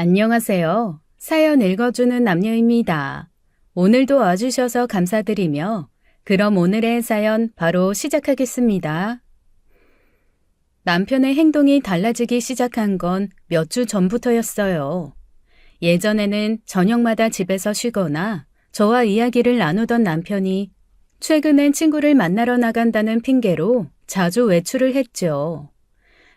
안녕하세요. 사연 읽어주는 남녀입니다. 오늘도 와주셔서 감사드리며 그럼 오늘의 사연 바로 시작하겠습니다. 남편의 행동이 달라지기 시작한 건 몇 주 전부터였어요. 예전에는 저녁마다 집에서 쉬거나 저와 이야기를 나누던 남편이 최근엔 친구를 만나러 나간다는 핑계로 자주 외출을 했죠.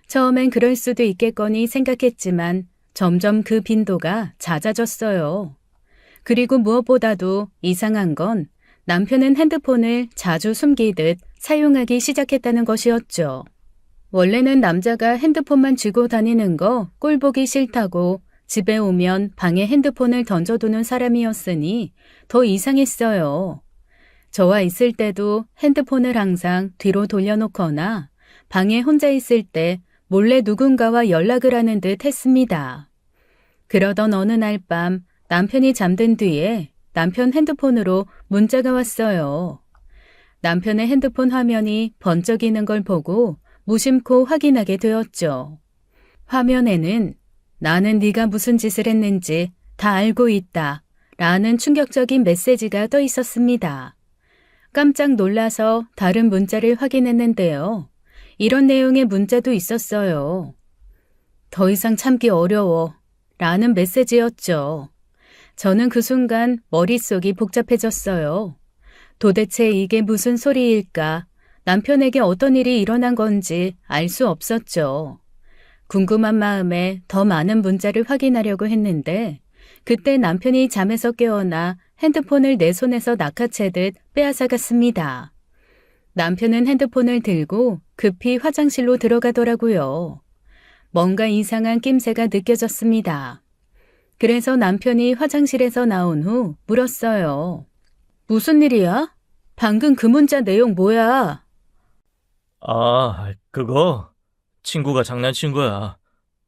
처음엔 그럴 수도 있겠거니 생각했지만 점점 그 빈도가 잦아졌어요. 그리고 무엇보다도 이상한 건 남편은 핸드폰을 자주 숨기듯 사용하기 시작했다는 것이었죠. 원래는 남자가 핸드폰만 쥐고 다니는 거 꼴보기 싫다고 집에 오면 방에 핸드폰을 던져두는 사람이었으니 더 이상했어요. 저와 있을 때도 핸드폰을 항상 뒤로 돌려놓거나 방에 혼자 있을 때 몰래 누군가와 연락을 하는 듯 했습니다. 그러던 어느 날 밤 남편이 잠든 뒤에 남편 핸드폰으로 문자가 왔어요. 남편의 핸드폰 화면이 번쩍이는 걸 보고 무심코 확인하게 되었죠. 화면에는 나는 네가 무슨 짓을 했는지 다 알고 있다 라는 충격적인 메시지가 떠 있었습니다. 깜짝 놀라서 다른 문자를 확인했는데요. 이런 내용의 문자도 있었어요. 더 이상 참기 어려워 라는 메시지였죠. 저는 그 순간 머릿속이 복잡해졌어요. 도대체 이게 무슨 소리일까? 남편에게 어떤 일이 일어난 건지 알 수 없었죠. 궁금한 마음에 더 많은 문자를 확인하려고 했는데 그때 남편이 잠에서 깨어나 핸드폰을 내 손에서 낚아채듯 빼앗아갔습니다. 남편은 핸드폰을 들고 급히 화장실로 들어가더라고요. 뭔가 이상한 낌새가 느껴졌습니다. 그래서 남편이 화장실에서 나온 후 물었어요. 무슨 일이야? 방금 그 문자 내용 뭐야? 그거 친구가 장난친 거야.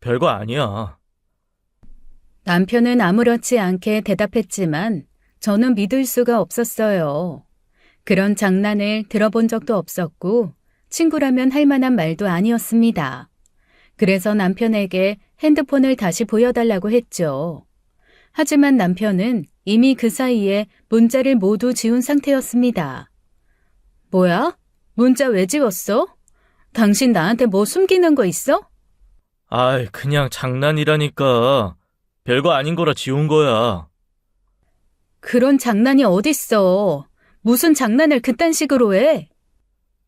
별거 아니야. 남편은 아무렇지 않게 대답했지만 저는 믿을 수가 없었어요. 그런 장난을 들어본 적도 없었고 친구라면 할 만한 말도 아니었습니다. 그래서 남편에게 핸드폰을 다시 보여달라고 했죠. 하지만 남편은 이미 그 사이에 문자를 모두 지운 상태였습니다. 뭐야? 문자 왜 지웠어? 당신 나한테 뭐 숨기는 거 있어? 그냥 장난이라니까. 별거 아닌 거라 지운 거야. 그런 장난이 어딨어. 무슨 장난을 그딴 식으로 해?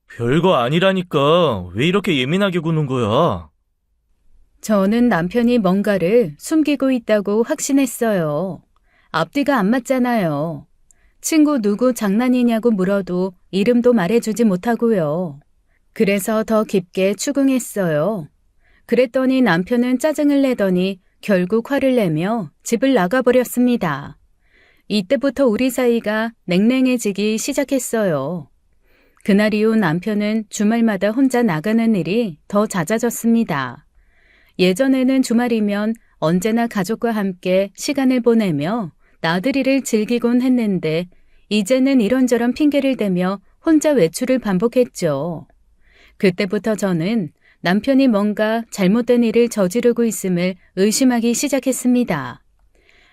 별거 아니라니까. 왜 이렇게 예민하게 구는 거야? 저는 남편이 뭔가를 숨기고 있다고 확신했어요. 앞뒤가 안 맞잖아요. 친구 누구 장난이냐고 물어도 이름도 말해주지 못하고요. 그래서 더 깊게 추궁했어요. 그랬더니 남편은 짜증을 내더니 결국 화를 내며 집을 나가버렸습니다. 이때부터 우리 사이가 냉랭해지기 시작했어요. 그날 이후 남편은 주말마다 혼자 나가는 일이 더 잦아졌습니다. 예전에는 주말이면 언제나 가족과 함께 시간을 보내며 나들이를 즐기곤 했는데 이제는 이런저런 핑계를 대며 혼자 외출을 반복했죠. 그때부터 저는 남편이 뭔가 잘못된 일을 저지르고 있음을 의심하기 시작했습니다.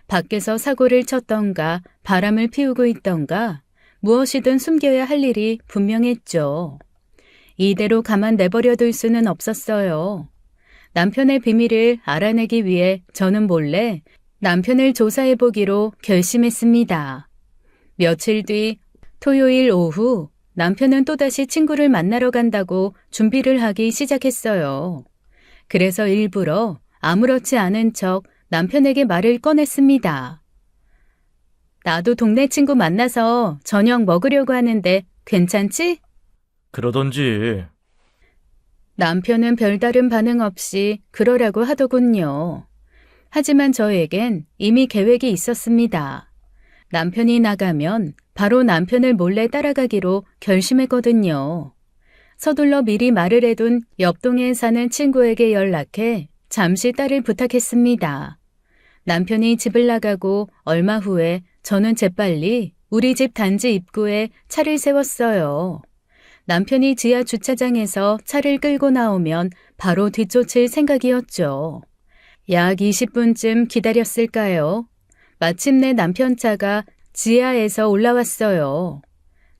밖에서 사고를 쳤던가 바람을 피우고 있던가 무엇이든 숨겨야 할 일이 분명했죠. 이대로 가만 내버려둘 수는 없었어요. 남편의 비밀을 알아내기 위해 저는 몰래 남편을 조사해보기로 결심했습니다. 며칠 뒤 토요일 오후 남편은 또다시 친구를 만나러 간다고 준비를 하기 시작했어요. 그래서 일부러 아무렇지 않은 척 남편에게 말을 꺼냈습니다. 나도 동네 친구 만나서 저녁 먹으려고 하는데 괜찮지? 그러던지. 남편은 별다른 반응 없이 그러라고 하더군요. 하지만 저에겐 이미 계획이 있었습니다. 남편이 나가면 바로 남편을 몰래 따라가기로 결심했거든요. 서둘러 미리 말을 해둔 옆동에 사는 친구에게 연락해 잠시 딸을 부탁했습니다. 남편이 집을 나가고 얼마 후에 저는 재빨리 우리 집 단지 입구에 차를 세웠어요. 남편이 지하 주차장에서 차를 끌고 나오면 바로 뒤쫓을 생각이었죠. 약 20분쯤 기다렸을까요? 마침내 남편 차가 지하에서 올라왔어요.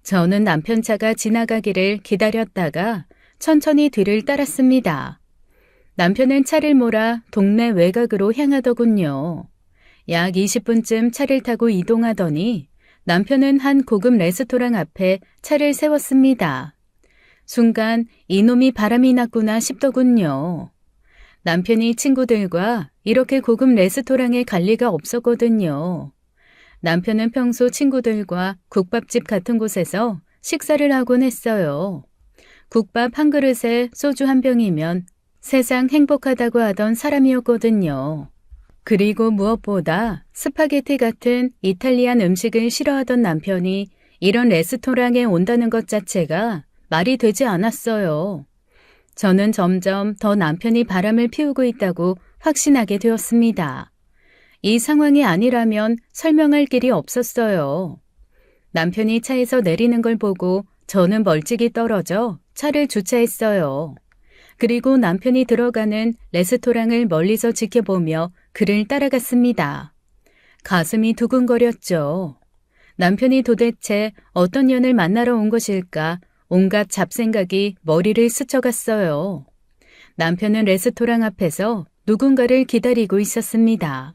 저는 남편 차가 지나가기를 기다렸다가 천천히 뒤를 따랐습니다. 남편은 차를 몰아 동네 외곽으로 향하더군요. 약 20분쯤 차를 타고 이동하더니 남편은 한 고급 레스토랑 앞에 차를 세웠습니다. 순간 이놈이 바람이 났구나 싶더군요. 남편이 친구들과 이렇게 고급 레스토랑에 갈 리가 없었거든요. 남편은 평소 친구들과 국밥집 같은 곳에서 식사를 하곤 했어요. 국밥 한 그릇에 소주 한 병이면 세상 행복하다고 하던 사람이었거든요. 그리고 무엇보다 스파게티 같은 이탈리안 음식을 싫어하던 남편이 이런 레스토랑에 온다는 것 자체가 말이 되지 않았어요. 저는 점점 더 남편이 바람을 피우고 있다고 확신하게 되었습니다. 이 상황이 아니라면 설명할 길이 없었어요. 남편이 차에서 내리는 걸 보고 저는 멀찍이 떨어져 차를 주차했어요. 그리고 남편이 들어가는 레스토랑을 멀리서 지켜보며 그를 따라갔습니다. 가슴이 두근거렸죠. 남편이 도대체 어떤 년을 만나러 온 것일까? 온갖 잡생각이 머리를 스쳐갔어요. 남편은 레스토랑 앞에서 누군가를 기다리고 있었습니다.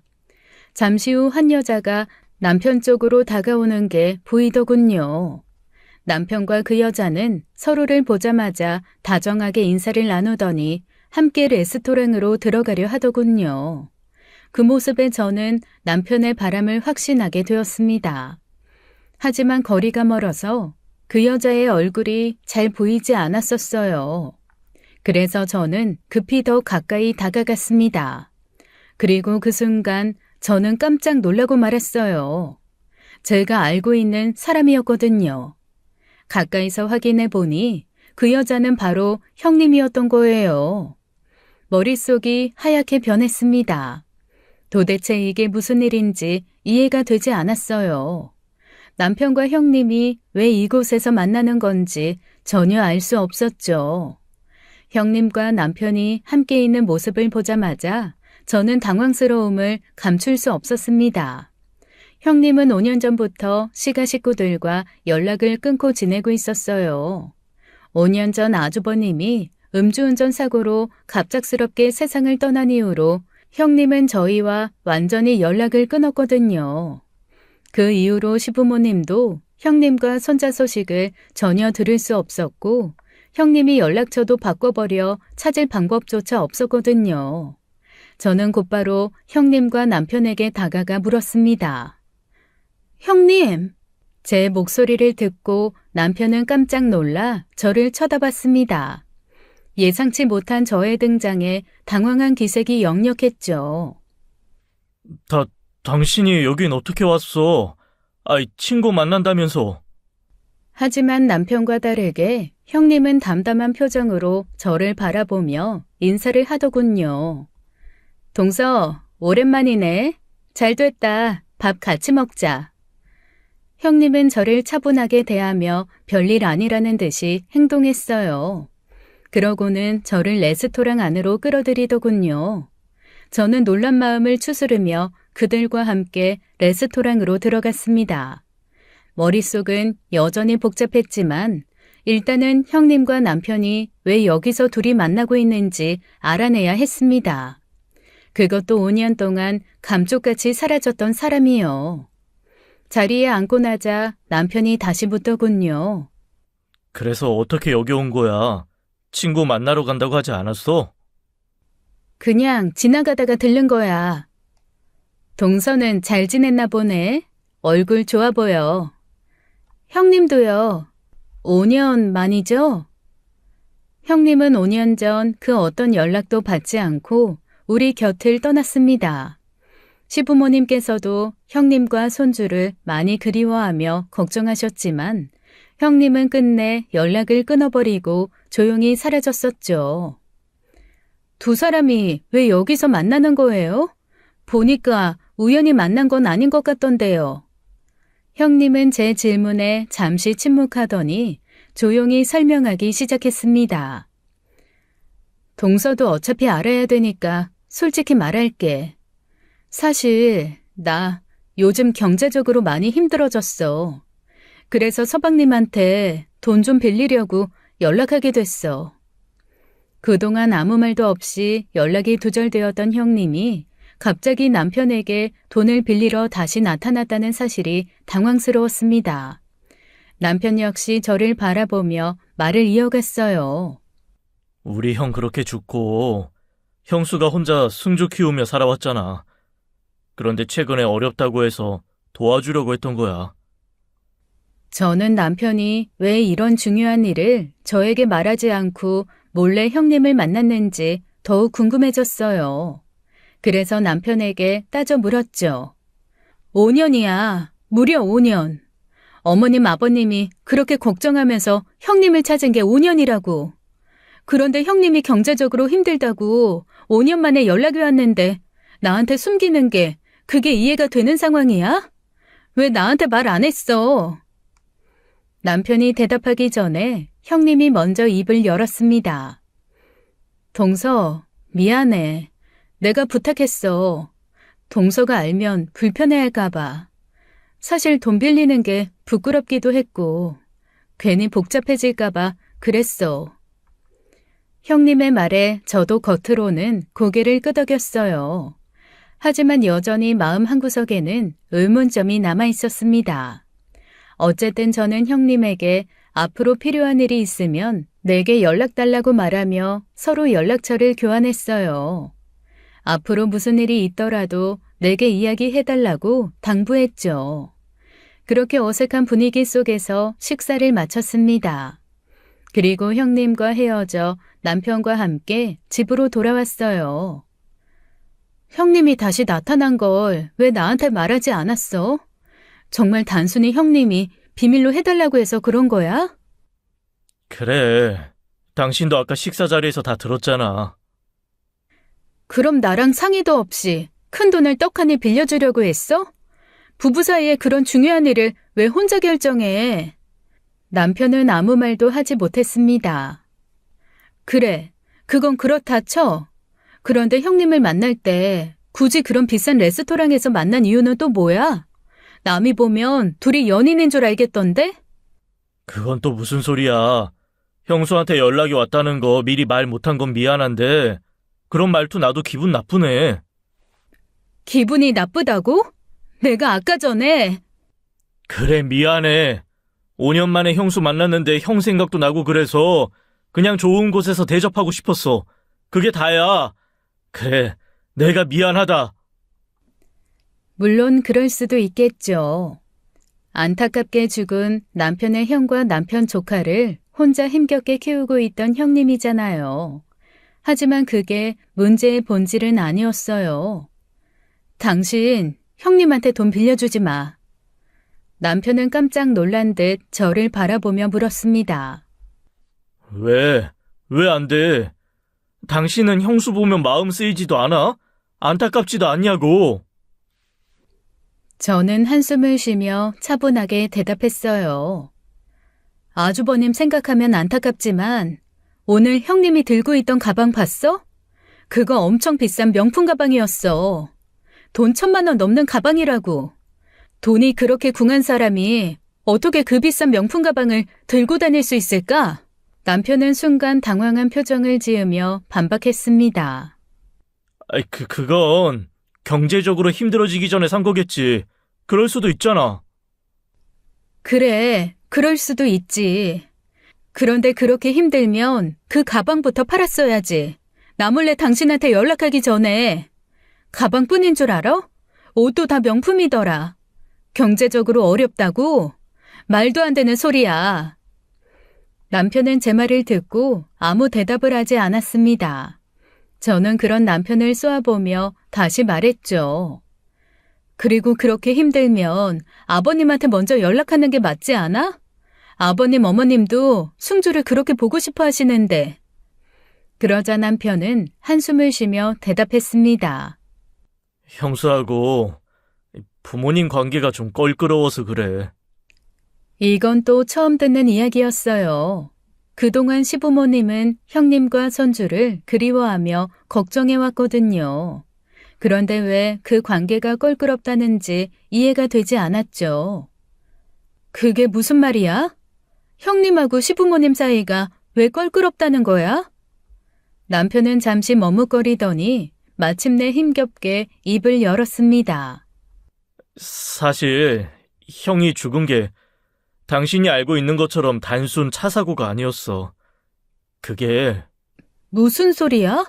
잠시 후 한 여자가 남편 쪽으로 다가오는 게 보이더군요. 남편과 그 여자는 서로를 보자마자 다정하게 인사를 나누더니 함께 레스토랑으로 들어가려 하더군요. 그 모습에 저는 남편의 바람을 확신하게 되었습니다. 하지만 거리가 멀어서 그 여자의 얼굴이 잘 보이지 않았었어요. 그래서 저는 급히 더 가까이 다가갔습니다. 그리고 그 순간 저는 깜짝 놀라고 말았어요. 제가 알고 있는 사람이었거든요. 가까이서 확인해 보니 그 여자는 바로 형님이었던 거예요. 머릿속이 하얗게 변했습니다. 도대체 이게 무슨 일인지 이해가 되지 않았어요. 남편과 형님이 왜 이곳에서 만나는 건지 전혀 알 수 없었죠. 형님과 남편이 함께 있는 모습을 보자마자 저는 당황스러움을 감출 수 없었습니다. 형님은 5년 전부터 시가 식구들과 연락을 끊고 지내고 있었어요. 5년 전 아주버님이 음주운전 사고로 갑작스럽게 세상을 떠난 이후로 형님은 저희와 완전히 연락을 끊었거든요. 그 이후로 시부모님도 형님과 손자 소식을 전혀 들을 수 없었고 형님이 연락처도 바꿔버려 찾을 방법조차 없었거든요. 저는 곧바로 형님과 남편에게 다가가 물었습니다. 형님! 제 목소리를 듣고 남편은 깜짝 놀라 저를 쳐다봤습니다. 예상치 못한 저의 등장에 당황한 기색이 역력했죠. 당신이 여긴 어떻게 왔어? 친구 만난다면서. 하지만 남편과 다르게 형님은 담담한 표정으로 저를 바라보며 인사를 하더군요. 동서, 오랜만이네. 잘됐다. 밥 같이 먹자. 형님은 저를 차분하게 대하며 별일 아니라는 듯이 행동했어요. 그러고는 저를 레스토랑 안으로 끌어들이더군요. 저는 놀란 마음을 추스르며 그들과 함께 레스토랑으로 들어갔습니다. 머릿속은 여전히 복잡했지만 일단은 형님과 남편이 왜 여기서 둘이 만나고 있는지 알아내야 했습니다. 그것도 5년 동안 감쪽같이 사라졌던 사람이요. 자리에 앉고 나자 남편이 다시 묻더군요. 그래서 어떻게 여기 온 거야? 친구 만나러 간다고 하지 않았어? 그냥 지나가다가 들른 거야. 동서는 잘 지냈나 보네. 얼굴 좋아 보여. 형님도요. 5년 만이죠? 형님은 5년 전 그 어떤 연락도 받지 않고 우리 곁을 떠났습니다. 시부모님께서도 형님과 손주를 많이 그리워하며 걱정하셨지만 형님은 끝내 연락을 끊어버리고 조용히 사라졌었죠. 두 사람이 왜 여기서 만나는 거예요? 보니까 우연히 만난 건 아닌 것 같던데요. 형님은 제 질문에 잠시 침묵하더니 조용히 설명하기 시작했습니다. 동서도 어차피 알아야 되니까 솔직히 말할게. 사실 나 요즘 경제적으로 많이 힘들어졌어. 그래서 서방님한테 돈 좀 빌리려고 연락하게 됐어. 그동안 아무 말도 없이 연락이 두절되었던 형님이 갑자기 남편에게 돈을 빌리러 다시 나타났다는 사실이 당황스러웠습니다. 남편 역시 저를 바라보며 말을 이어갔어요. 우리 형 그렇게 죽고 형수가 혼자 승주 키우며 살아왔잖아. 그런데 최근에 어렵다고 해서 도와주려고 했던 거야. 저는 남편이 왜 이런 중요한 일을 저에게 말하지 않고 몰래 형님을 만났는지 더욱 궁금해졌어요. 그래서 남편에게 따져 물었죠. 5년이야. 무려 5년. 어머님, 아버님이 그렇게 걱정하면서 형님을 찾은 게 5년이라고. 그런데 형님이 경제적으로 힘들다고 5년 만에 연락이 왔는데 나한테 숨기는 게 그게 이해가 되는 상황이야? 왜 나한테 말 안 했어? 남편이 대답하기 전에 형님이 먼저 입을 열었습니다. 동서, 미안해. 내가 부탁했어. 동서가 알면 불편해할까봐. 사실 돈 빌리는 게 부끄럽기도 했고 괜히 복잡해질까봐 그랬어. 형님의 말에 저도 겉으로는 고개를 끄덕였어요. 하지만 여전히 마음 한구석에는 의문점이 남아 있었습니다. 어쨌든 저는 형님에게 앞으로 필요한 일이 있으면 내게 연락달라고 말하며 서로 연락처를 교환했어요. 앞으로 무슨 일이 있더라도 내게 이야기해달라고 당부했죠. 그렇게 어색한 분위기 속에서 식사를 마쳤습니다. 그리고 형님과 헤어져 남편과 함께 집으로 돌아왔어요. 형님이 다시 나타난 걸 왜 나한테 말하지 않았어? 정말 단순히 형님이 비밀로 해달라고 해서 그런 거야? 그래. 당신도 아까 식사 자리에서 다 들었잖아. 그럼 나랑 상의도 없이 큰 돈을 떡하니 빌려주려고 했어? 부부 사이에 그런 중요한 일을 왜 혼자 결정해? 남편은 아무 말도 하지 못했습니다. 그래, 그건 그렇다 쳐. 그런데 형님을 만날 때 굳이 그런 비싼 레스토랑에서 만난 이유는 또 뭐야? 남이 보면 둘이 연인인 줄 알겠던데? 그건 또 무슨 소리야. 형수한테 연락이 왔다는 거 미리 말 못한 건 미안한데 그런 말투 나도 기분 나쁘네. 기분이 나쁘다고? 내가 아까 전에 그래, 미안해. 5년 만에 형수 만났는데 형 생각도 나고 그래서 그냥 좋은 곳에서 대접하고 싶었어. 그게 다야. 그래, 내가 미안하다. 물론 그럴 수도 있겠죠. 안타깝게 죽은 남편의 형과 남편 조카를 혼자 힘겹게 키우고 있던 형님이잖아요. 하지만 그게 문제의 본질은 아니었어요. 당신 형님한테 돈 빌려주지 마. 남편은 깜짝 놀란 듯 저를 바라보며 물었습니다. 왜? 왜 안 돼? 당신은 형수 보면 마음 쓰이지도 않아? 안타깝지도 않냐고. 저는 한숨을 쉬며 차분하게 대답했어요. 아주버님 생각하면 안타깝지만 오늘 형님이 들고 있던 가방 봤어? 그거 엄청 비싼 명품 가방이었어. 돈 1,000만 원 넘는 가방이라고. 돈이 그렇게 궁한 사람이 어떻게 그 비싼 명품 가방을 들고 다닐 수 있을까? 남편은 순간 당황한 표정을 지으며 반박했습니다. 그건 경제적으로 힘들어지기 전에 산 거겠지. 그럴 수도 있잖아. 그래, 그럴 수도 있지. 그런데 그렇게 힘들면 그 가방부터 팔았어야지. 나 몰래 당신한테 연락하기 전에. 가방뿐인 줄 알아? 옷도 다 명품이더라. 경제적으로 어렵다고? 말도 안 되는 소리야. 남편은 제 말을 듣고 아무 대답을 하지 않았습니다. 저는 그런 남편을 쏘아보며 다시 말했죠. 그리고 그렇게 힘들면 아버님한테 먼저 연락하는 게 맞지 않아? 아버님, 어머님도 승주를 그렇게 보고 싶어 하시는데. 그러자 남편은 한숨을 쉬며 대답했습니다. 형수하고 부모님 관계가 좀 껄끄러워서 그래. 이건 또 처음 듣는 이야기였어요. 그동안 시부모님은 형님과 손주를 그리워하며 걱정해왔거든요. 그런데 왜 그 관계가 껄끄럽다는지 이해가 되지 않았죠. 그게 무슨 말이야? 형님하고 시부모님 사이가 왜 껄끄럽다는 거야? 남편은 잠시 머뭇거리더니 마침내 힘겹게 입을 열었습니다. 사실 형이 죽은 게 당신이 알고 있는 것처럼 단순 차 사고가 아니었어. 그게 무슨 소리야?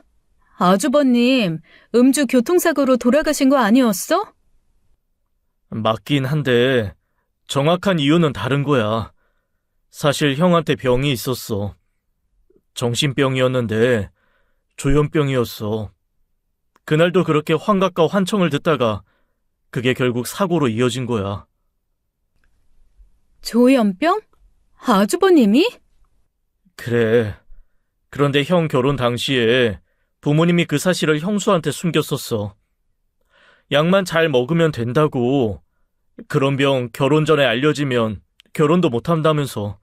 아주버님, 음주 교통사고로 돌아가신 거 아니었어? 맞긴 한데 정확한 이유는 다른 거야. 사실 형한테 병이 있었어. 정신병이었는데 조현병이었어. 그날도 그렇게 환각과 환청을 듣다가 그게 결국 사고로 이어진 거야. 조현병? 아주버님이? 그래. 그런데 형 결혼 당시에 부모님이 그 사실을 형수한테 숨겼었어. 약만 잘 먹으면 된다고. 그런 병 결혼 전에 알려지면 결혼도 못 한다면서.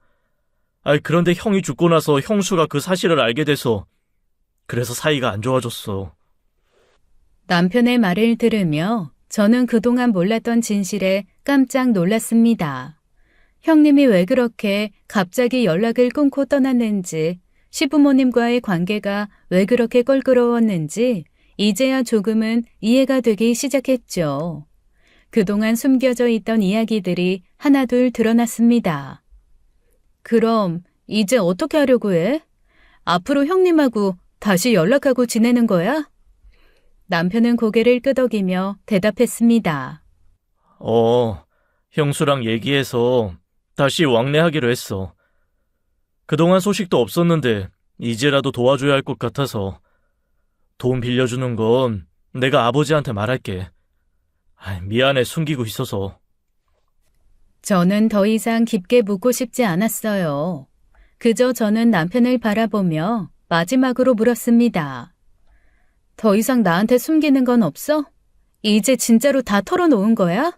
그런데 형이 죽고 나서 형수가 그 사실을 알게 돼서 그래서 사이가 안 좋아졌어. 남편의 말을 들으며 저는 그동안 몰랐던 진실에 깜짝 놀랐습니다. 형님이 왜 그렇게 갑자기 연락을 끊고 떠났는지, 시부모님과의 관계가 왜 그렇게 껄끄러웠는지 이제야 조금은 이해가 되기 시작했죠. 그동안 숨겨져 있던 이야기들이 하나둘 드러났습니다. 그럼 이제 어떻게 하려고 해? 앞으로 형님하고 다시 연락하고 지내는 거야? 남편은 고개를 끄덕이며 대답했습니다. 형수랑 얘기해서 다시 왕래하기로 했어. 그동안 소식도 없었는데 이제라도 도와줘야 할 것 같아서 돈 빌려주는 건 내가 아버지한테 말할게. 미안해, 숨기고 있어서. 저는 더 이상 깊게 묻고 싶지 않았어요. 그저 저는 남편을 바라보며 마지막으로 물었습니다. 더 이상 나한테 숨기는 건 없어? 이제 진짜로 다 털어놓은 거야?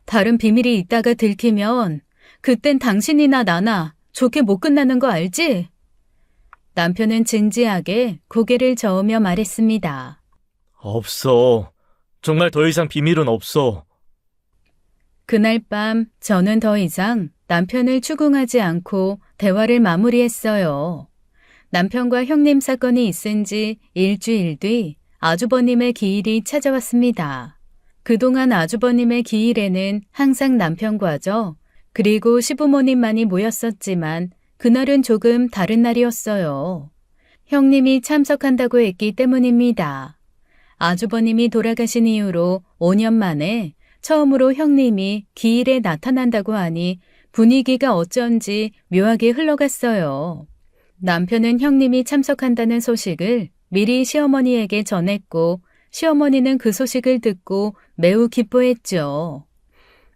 다른 비밀이 있다가 들키면 그땐 당신이나 나나 좋게 못 끝나는 거 알지? 남편은 진지하게 고개를 저으며 말했습니다. 없어. 정말 더 이상 비밀은 없어. 그날 밤 저는 더 이상 남편을 추궁하지 않고 대화를 마무리했어요. 남편과 형님 사건이 있은 지 일주일 뒤 아주버님의 기일이 찾아왔습니다. 그동안 아주버님의 기일에는 항상 남편과 저, 그리고 시부모님만이 모였었지만 그날은 조금 다른 날이었어요. 형님이 참석한다고 했기 때문입니다. 아주버님이 돌아가신 이후로 5년 만에 처음으로 형님이 기일에 나타난다고 하니 분위기가 어쩐지 묘하게 흘러갔어요. 남편은 형님이 참석한다는 소식을 미리 시어머니에게 전했고 시어머니는 그 소식을 듣고 매우 기뻐했죠.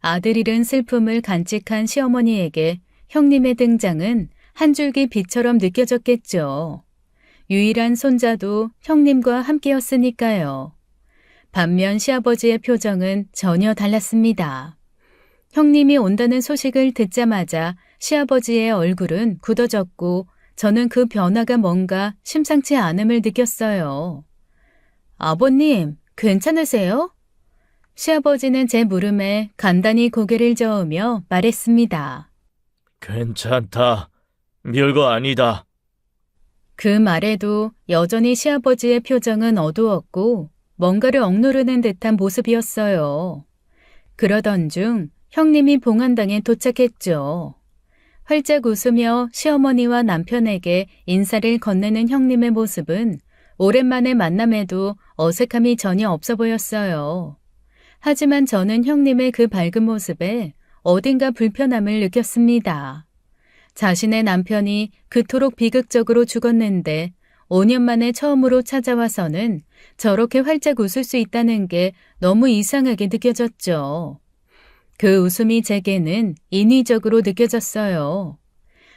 아들 잃은 슬픔을 간직한 시어머니에게 형님의 등장은 한 줄기 빛처럼 느껴졌겠죠. 유일한 손자도 형님과 함께였으니까요. 반면 시아버지의 표정은 전혀 달랐습니다. 형님이 온다는 소식을 듣자마자 시아버지의 얼굴은 굳어졌고 저는 그 변화가 뭔가 심상치 않음을 느꼈어요. 아버님, 괜찮으세요? 시아버지는 제 물음에 간단히 고개를 저으며 말했습니다. 괜찮다. 별거 아니다. 그 말에도 여전히 시아버지의 표정은 어두웠고 뭔가를 억누르는 듯한 모습이었어요. 그러던 중 형님이 봉안당에 도착했죠. 활짝 웃으며 시어머니와 남편에게 인사를 건네는 형님의 모습은 오랜만에 만남에도 어색함이 전혀 없어 보였어요. 하지만 저는 형님의 그 밝은 모습에 어딘가 불편함을 느꼈습니다. 자신의 남편이 그토록 비극적으로 죽었는데 5년 만에 처음으로 찾아와서는 저렇게 활짝 웃을 수 있다는 게 너무 이상하게 느껴졌죠. 그 웃음이 제게는 인위적으로 느껴졌어요.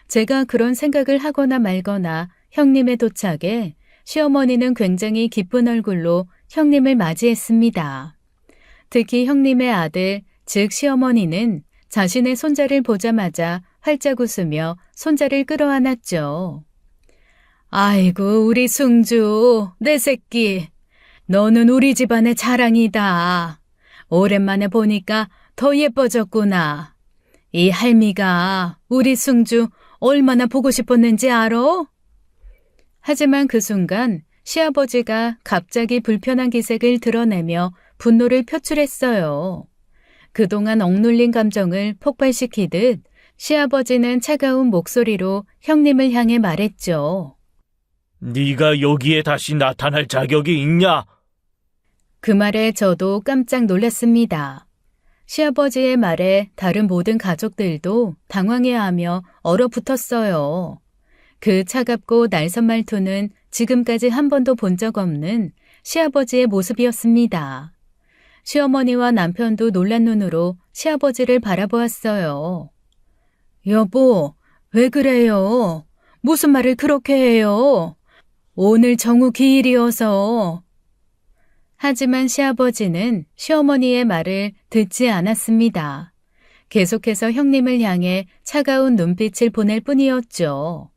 제가 그런 생각을 하거나 말거나 형님의 도착에 시어머니는 굉장히 기쁜 얼굴로 형님을 맞이했습니다. 특히 형님의 아들, 즉 시어머니는 자신의 손자를 보자마자 활짝 웃으며 손자를 끌어안았죠. 아이고, 우리 승주, 내 새끼. 너는 우리 집안의 자랑이다. 오랜만에 보니까 더 예뻐졌구나. 이 할미가 우리 승주 얼마나 보고 싶었는지 알아? 하지만 그 순간 시아버지가 갑자기 불편한 기색을 드러내며 분노를 표출했어요. 그동안 억눌린 감정을 폭발시키듯 시아버지는 차가운 목소리로 형님을 향해 말했죠. 네가 여기에 다시 나타날 자격이 있냐? 그 말에 저도 깜짝 놀랐습니다. 시아버지의 말에 다른 모든 가족들도 당황해하며 얼어붙었어요. 그 차갑고 날선 말투는 지금까지 한 번도 본 적 없는 시아버지의 모습이었습니다. 시어머니와 남편도 놀란 눈으로 시아버지를 바라보았어요. 여보, 왜 그래요? 무슨 말을 그렇게 해요? 오늘 정우 기일이어서. 하지만 시아버지는 시어머니의 말을 듣지 않았습니다. 계속해서 형님을 향해 차가운 눈빛을 보낼 뿐이었죠.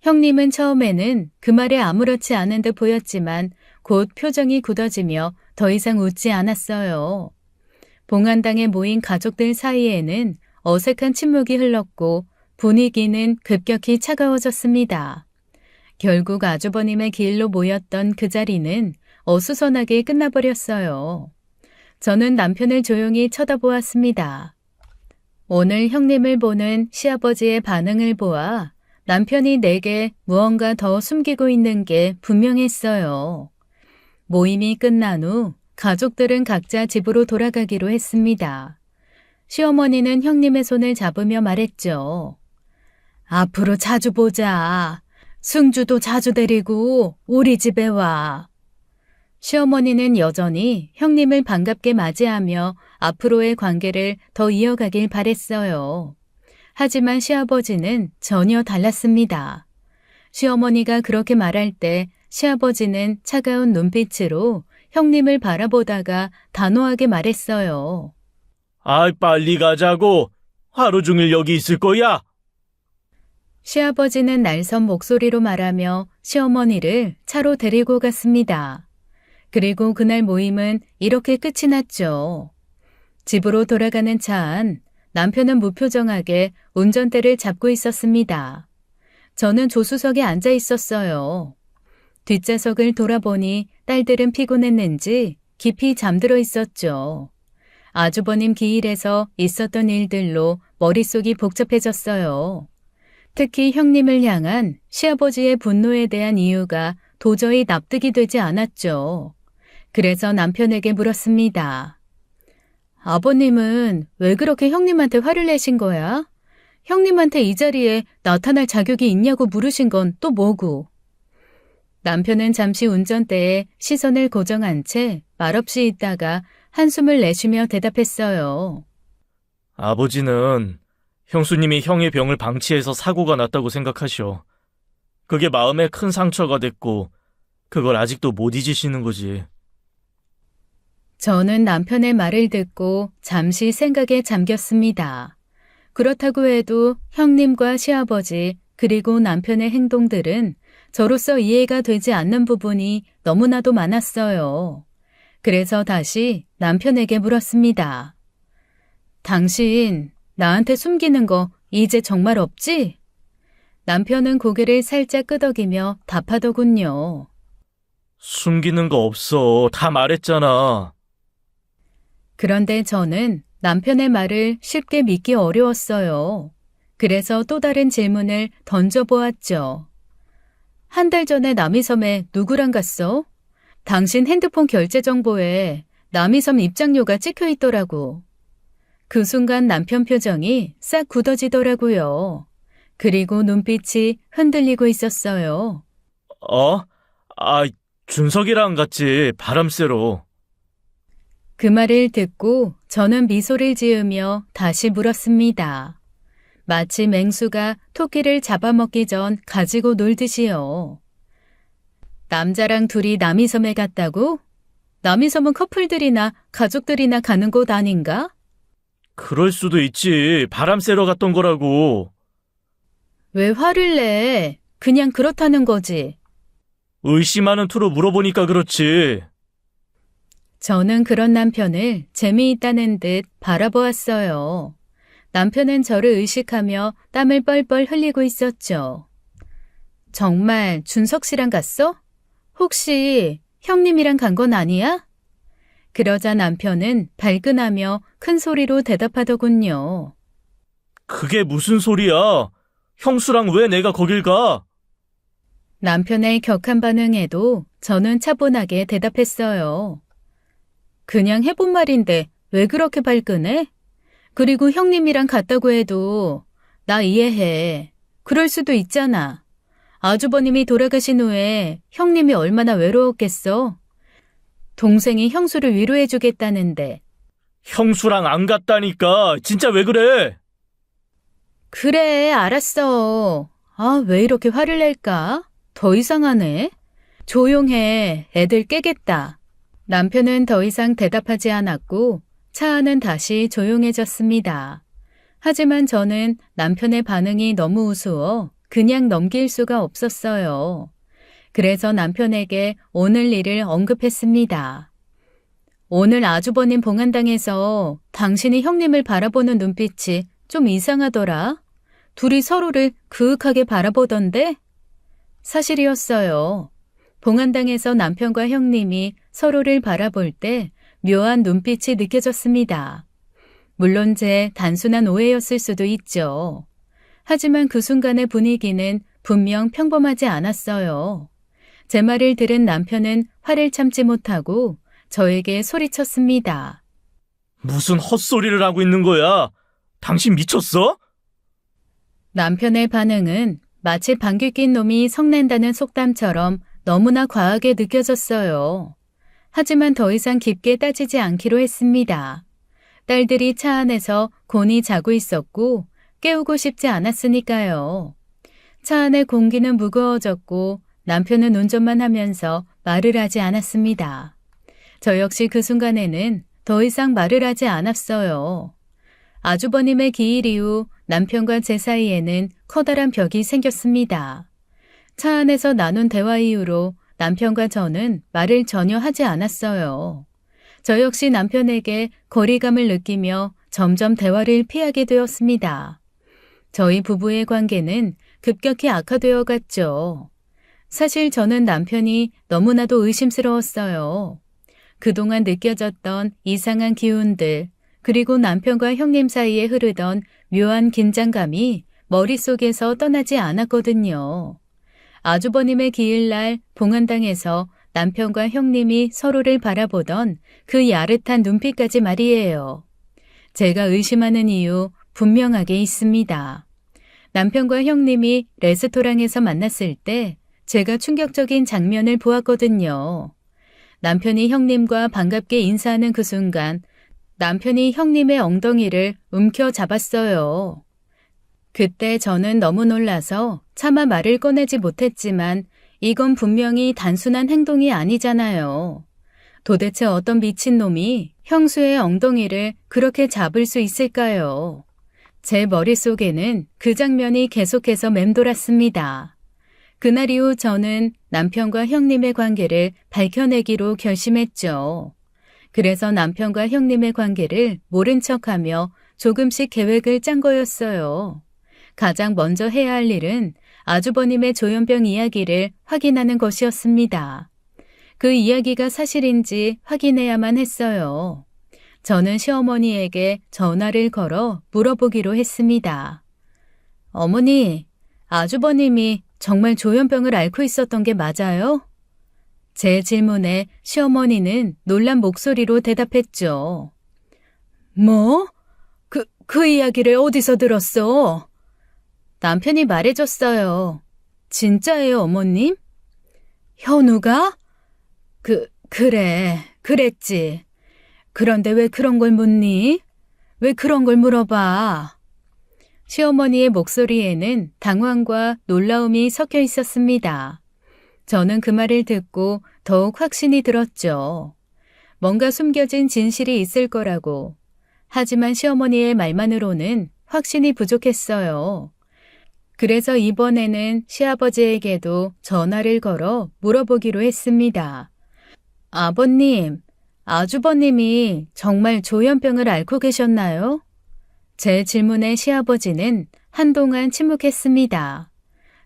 형님은 처음에는 그 말에 아무렇지 않은 듯 보였지만 곧 표정이 굳어지며 더 이상 웃지 않았어요. 봉안당에 모인 가족들 사이에는 어색한 침묵이 흘렀고 분위기는 급격히 차가워졌습니다. 결국 아주버님의 길로 모였던 그 자리는 어수선하게 끝나버렸어요. 저는 남편을 조용히 쳐다보았습니다. 오늘 형님을 보는 시아버지의 반응을 보아 남편이 내게 무언가 더 숨기고 있는 게 분명했어요. 모임이 끝난 후 가족들은 각자 집으로 돌아가기로 했습니다. 시어머니는 형님의 손을 잡으며 말했죠. 앞으로 자주 보자. 승주도 자주 데리고 우리 집에 와. 시어머니는 여전히 형님을 반갑게 맞이하며 앞으로의 관계를 더 이어가길 바랬어요. 하지만 시아버지는 전혀 달랐습니다. 시어머니가 그렇게 말할 때 시아버지는 차가운 눈빛으로 형님을 바라보다가 단호하게 말했어요. 아이, 빨리 가자고. 하루 종일 여기 있을 거야. 시아버지는 날선 목소리로 말하며 시어머니를 차로 데리고 갔습니다. 그리고 그날 모임은 이렇게 끝이 났죠. 집으로 돌아가는 차 안 남편은 무표정하게 운전대를 잡고 있었습니다. 저는 조수석에 앉아 있었어요. 뒷좌석을 돌아보니 딸들은 피곤했는지 깊이 잠들어 있었죠. 아주버님 기일에서 있었던 일들로 머릿속이 복잡해졌어요. 특히 형님을 향한 시아버지의 분노에 대한 이유가 도저히 납득이 되지 않았죠. 그래서 남편에게 물었습니다. 아버님은 왜 그렇게 형님한테 화를 내신 거야? 형님한테 이 자리에 나타날 자격이 있냐고 물으신 건 또 뭐고? 남편은 잠시 운전대에 시선을 고정한 채 말없이 있다가 한숨을 내쉬며 대답했어요. 아버지는 형수님이 형의 병을 방치해서 사고가 났다고 생각하셔. 그게 마음에 큰 상처가 됐고 그걸 아직도 못 잊으시는 거지. 저는 남편의 말을 듣고 잠시 생각에 잠겼습니다. 그렇다고 해도 형님과 시아버지 그리고 남편의 행동들은 저로서 이해가 되지 않는 부분이 너무나도 많았어요. 그래서 다시 남편에게 물었습니다. 당신 나한테 숨기는 거 이제 정말 없지? 남편은 고개를 살짝 끄덕이며 답하더군요. 숨기는 거 없어. 다 말했잖아. 그런데 저는 남편의 말을 쉽게 믿기 어려웠어요. 그래서 또 다른 질문을 던져보았죠. 한 달 전에 남이섬에 누구랑 갔어? 당신 핸드폰 결제 정보에 남이섬 입장료가 찍혀 있더라고. 그 순간 남편 표정이 싹 굳어지더라고요. 그리고 눈빛이 흔들리고 있었어요. 준석이랑 같이 바람 쐬러. 그 말을 듣고 저는 미소를 지으며 다시 물었습니다. 마치 맹수가 토끼를 잡아먹기 전 가지고 놀듯이요. 남자랑 둘이 남이섬에 갔다고? 남이섬은 커플들이나 가족들이나 가는 곳 아닌가? 그럴 수도 있지. 바람 쐬러 갔던 거라고. 왜 화를 내? 그냥 그렇다는 거지. 의심하는 투로 물어보니까 그렇지. 저는 그런 남편을 재미있다는 듯 바라보았어요. 남편은 저를 의식하며 땀을 뻘뻘 흘리고 있었죠. 정말 준석 씨랑 갔어? 혹시 형님이랑 간 건 아니야? 그러자 남편은 발끈하며 큰 소리로 대답하더군요. 그게 무슨 소리야? 형수랑 왜 내가 거길 가? 남편의 격한 반응에도 저는 차분하게 대답했어요. 그냥 해본 말인데 왜 그렇게 발끈해? 그리고 형님이랑 갔다고 해도 나 이해해. 그럴 수도 있잖아. 아주버님이 돌아가신 후에 형님이 얼마나 외로웠겠어. 동생이 형수를 위로해주겠다는데. 형수랑 안 갔다니까. 진짜 왜 그래? 그래, 알았어. 아, 왜 이렇게 화를 낼까? 더 이상하네. 조용해. 애들 깨겠다. 남편은 더 이상 대답하지 않았고 차 안은 다시 조용해졌습니다. 하지만 저는 남편의 반응이 너무 우스워 그냥 넘길 수가 없었어요. 그래서 남편에게 오늘 일을 언급했습니다. 오늘 아주버님 봉안당에서 당신이 형님을 바라보는 눈빛이 좀 이상하더라. 둘이 서로를 그윽하게 바라보던데? 사실이었어요. 봉안당에서 남편과 형님이 서로를 바라볼 때 묘한 눈빛이 느껴졌습니다. 물론 제 단순한 오해였을 수도 있죠. 하지만 그 순간의 분위기는 분명 평범하지 않았어요. 제 말을 들은 남편은 화를 참지 못하고 저에게 소리쳤습니다. 무슨 헛소리를 하고 있는 거야? 당신 미쳤어? 남편의 반응은 마치 방귀 낀 놈이 성낸다는 속담처럼 너무나 과하게 느껴졌어요. 하지만 더 이상 깊게 따지지 않기로 했습니다. 딸들이 차 안에서 곤히 자고 있었고 깨우고 싶지 않았으니까요. 차 안의 공기는 무거워졌고 남편은 운전만 하면서 말을 하지 않았습니다. 저 역시 그 순간에는 더 이상 말을 하지 않았어요. 아주버님의 기일 이후 남편과 제 사이에는 커다란 벽이 생겼습니다. 차 안에서 나눈 대화 이후로 남편과 저는 말을 전혀 하지 않았어요. 저 역시 남편에게 거리감을 느끼며 점점 대화를 피하게 되었습니다. 저희 부부의 관계는 급격히 악화되어 갔죠. 사실 저는 남편이 너무나도 의심스러웠어요. 그동안 느껴졌던 이상한 기운들, 그리고 남편과 형님 사이에 흐르던 묘한 긴장감이 머릿속에서 떠나지 않았거든요. 아주버님의 기일날 봉안당에서 남편과 형님이 서로를 바라보던 그 야릇한 눈빛까지 말이에요. 제가 의심하는 이유 분명하게 있습니다. 남편과 형님이 레스토랑에서 만났을 때 제가 충격적인 장면을 보았거든요. 남편이 형님과 반갑게 인사하는 그 순간 남편이 형님의 엉덩이를 움켜잡았어요. 그때 저는 너무 놀라서 차마 말을 꺼내지 못했지만 이건 분명히 단순한 행동이 아니잖아요. 도대체 어떤 미친놈이 형수의 엉덩이를 그렇게 잡을 수 있을까요? 제 머릿속에는 그 장면이 계속해서 맴돌았습니다. 그날 이후 저는 남편과 형님의 관계를 밝혀내기로 결심했죠. 그래서 남편과 형님의 관계를 모른 척하며 조금씩 계획을 짠 거였어요. 가장 먼저 해야 할 일은 아주버님의 조현병 이야기를 확인하는 것이었습니다. 그 이야기가 사실인지 확인해야만 했어요. 저는 시어머니에게 전화를 걸어 물어보기로 했습니다. 어머니, 아주버님이 정말 조현병을 앓고 있었던 게 맞아요? 제 질문에 시어머니는 놀란 목소리로 대답했죠. 뭐? 그 이야기를 어디서 들었어? 남편이 말해줬어요. 진짜예요, 어머님? 현우가? 그래, 그랬지. 그런데 왜 그런 걸 묻니? 왜 그런 걸 물어봐? 시어머니의 목소리에는 당황과 놀라움이 섞여 있었습니다. 저는 그 말을 듣고 더욱 확신이 들었죠. 뭔가 숨겨진 진실이 있을 거라고. 하지만 시어머니의 말만으로는 확신이 부족했어요. 그래서 이번에는 시아버지에게도 전화를 걸어 물어보기로 했습니다. 아버님, 아주버님이 정말 조현병을 앓고 계셨나요? 제 질문에 시아버지는 한동안 침묵했습니다.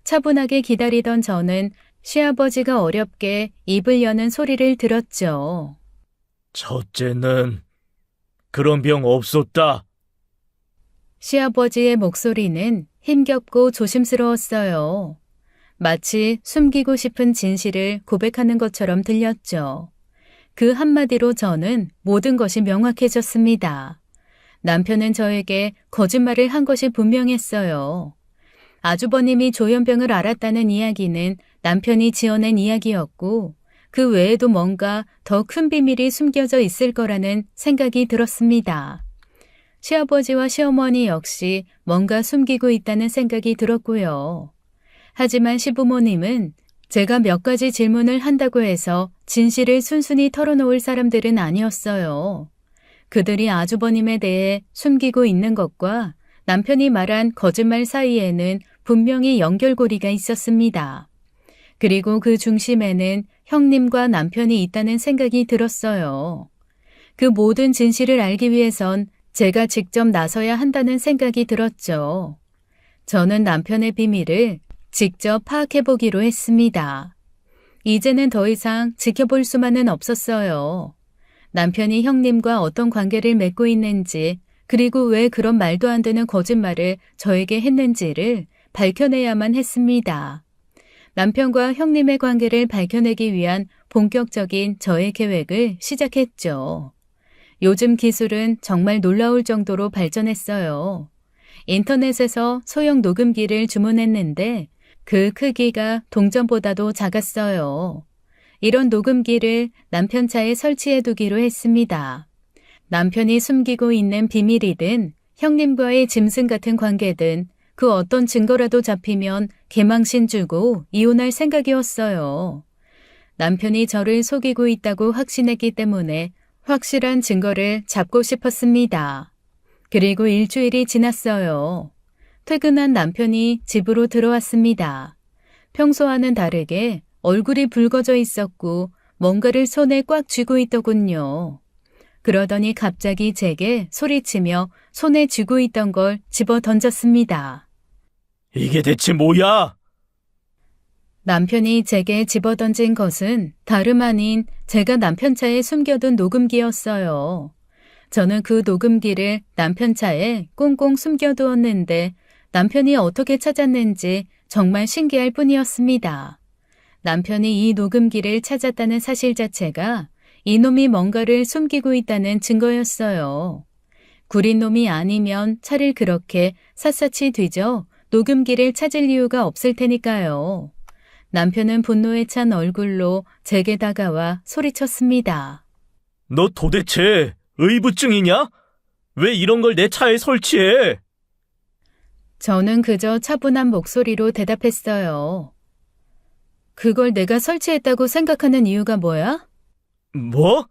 차분하게 기다리던 저는 시아버지가 어렵게 입을 여는 소리를 들었죠. 첫째는 그런 병 없었다. 시아버지의 목소리는 힘겹고 조심스러웠어요. 마치 숨기고 싶은 진실을 고백하는 것처럼 들렸죠. 그 한마디로 저는 모든 것이 명확해졌습니다. 남편은 저에게 거짓말을 한 것이 분명했어요. 아주버님이 조현병을 앓았다는 이야기는 남편이 지어낸 이야기였고 그 외에도 뭔가 더 큰 비밀이 숨겨져 있을 거라는 생각이 들었습니다. 시아버지와 시어머니 역시 뭔가 숨기고 있다는 생각이 들었고요. 하지만 시부모님은 제가 몇 가지 질문을 한다고 해서 진실을 순순히 털어놓을 사람들은 아니었어요. 그들이 아주버님에 대해 숨기고 있는 것과 남편이 말한 거짓말 사이에는 분명히 연결고리가 있었습니다. 그리고 그 중심에는 형님과 남편이 있다는 생각이 들었어요. 그 모든 진실을 알기 위해선 제가 직접 나서야 한다는 생각이 들었죠. 저는 남편의 비밀을 직접 파악해보기로 했습니다. 이제는 더 이상 지켜볼 수만은 없었어요. 남편이 형님과 어떤 관계를 맺고 있는지, 그리고 왜 그런 말도 안 되는 거짓말을 저에게 했는지를 밝혀내야만 했습니다. 남편과 형님의 관계를 밝혀내기 위한 본격적인 저의 계획을 시작했죠. 요즘 기술은 정말 놀라울 정도로 발전했어요. 인터넷에서 소형 녹음기를 주문했는데 그 크기가 동전보다도 작았어요. 이런 녹음기를 남편 차에 설치해 두기로 했습니다. 남편이 숨기고 있는 비밀이든 형님과의 짐승 같은 관계든 그 어떤 증거라도 잡히면 개망신 주고 이혼할 생각이었어요. 남편이 저를 속이고 있다고 확신했기 때문에 확실한 증거를 잡고 싶었습니다. 그리고 일주일이 지났어요. 퇴근한 남편이 집으로 들어왔습니다. 평소와는 다르게 얼굴이 붉어져 있었고 뭔가를 손에 꽉 쥐고 있더군요. 그러더니 갑자기 제게 소리치며 손에 쥐고 있던 걸 집어 던졌습니다. 이게 대체 뭐야? 남편이 제게 집어 던진 것은 다름 아닌 제가 남편 차에 숨겨둔 녹음기였어요. 저는 그 녹음기를 남편 차에 꽁꽁 숨겨두었는데 남편이 어떻게 찾았는지 정말 신기할 뿐이었습니다. 남편이 이 녹음기를 찾았다는 사실 자체가 이놈이 뭔가를 숨기고 있다는 증거였어요. 구린 놈이 아니면 차를 그렇게 샅샅이 뒤져 녹음기를 찾을 이유가 없을 테니까요. 남편은 분노에 찬 얼굴로 제게 다가와 소리쳤습니다. 너 도대체 의부증이냐? 왜 이런 걸 내 차에 설치해? 저는 그저 차분한 목소리로 대답했어요. 그걸 내가 설치했다고 생각하는 이유가 뭐야? 뭐?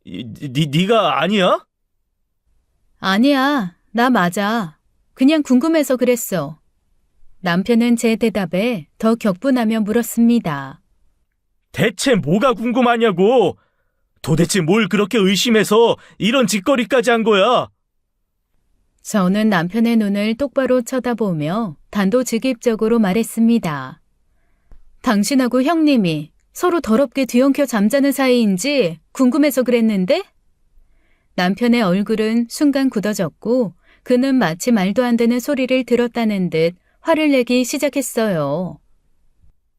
네가 아니야? 아니야, 나 맞아. 그냥 궁금해서 그랬어. 남편은 제 대답에 더 격분하며 물었습니다. 대체 뭐가 궁금하냐고? 도대체 뭘 그렇게 의심해서 이런 짓거리까지 한 거야? 저는 남편의 눈을 똑바로 쳐다보며 단도직입적으로 말했습니다. 당신하고 형님이 서로 더럽게 뒤엉켜 잠자는 사이인지 궁금해서 그랬는데? 남편의 얼굴은 순간 굳어졌고 그는 마치 말도 안 되는 소리를 들었다는 듯 화를 내기 시작했어요.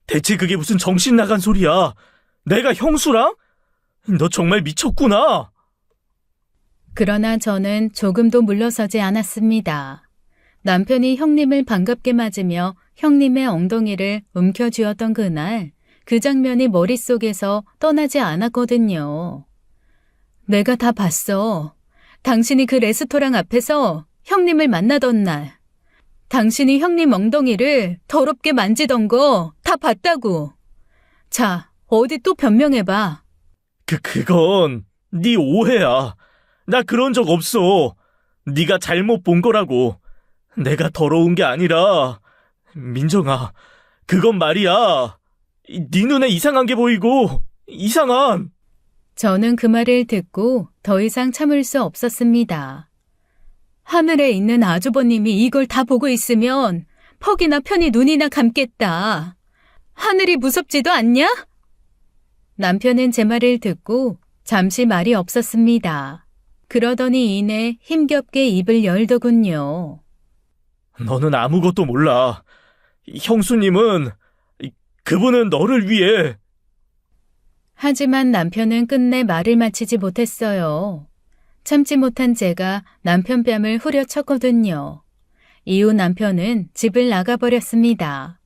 대체 그게 무슨 정신 나간 소리야? 내가 형수랑? 너 정말 미쳤구나. 그러나 저는 조금도 물러서지 않았습니다. 남편이 형님을 반갑게 맞으며 형님의 엉덩이를 움켜쥐었던 그날, 그 장면이 머릿속에서 떠나지 않았거든요. 내가 다 봤어. 당신이 그 레스토랑 앞에서 형님을 만나던 날. 당신이 형님 엉덩이를 더럽게 만지던 거 다 봤다고. 자, 어디 또 변명해봐. 그건 네 오해야. 나 그런 적 없어. 네가 잘못 본 거라고. 내가 더러운 게 아니라 민정아, 그건 말이야. 네 눈에 이상한 게 보이고, 이상한. 저는 그 말을 듣고 더 이상 참을 수 없었습니다. 하늘에 있는 아주버님이 이걸 다 보고 있으면 퍽이나 편히 눈이나 감겠다. 하늘이 무섭지도 않냐? 남편은 제 말을 듣고 잠시 말이 없었습니다. 그러더니 이내 힘겹게 입을 열더군요. 너는 아무것도 몰라. 형수님은, 그분은 너를 위해. 하지만 남편은 끝내 말을 마치지 못했어요. 참지 못한 제가 남편 뺨을 후려쳤거든요. 이후 남편은 집을 나가버렸습니다.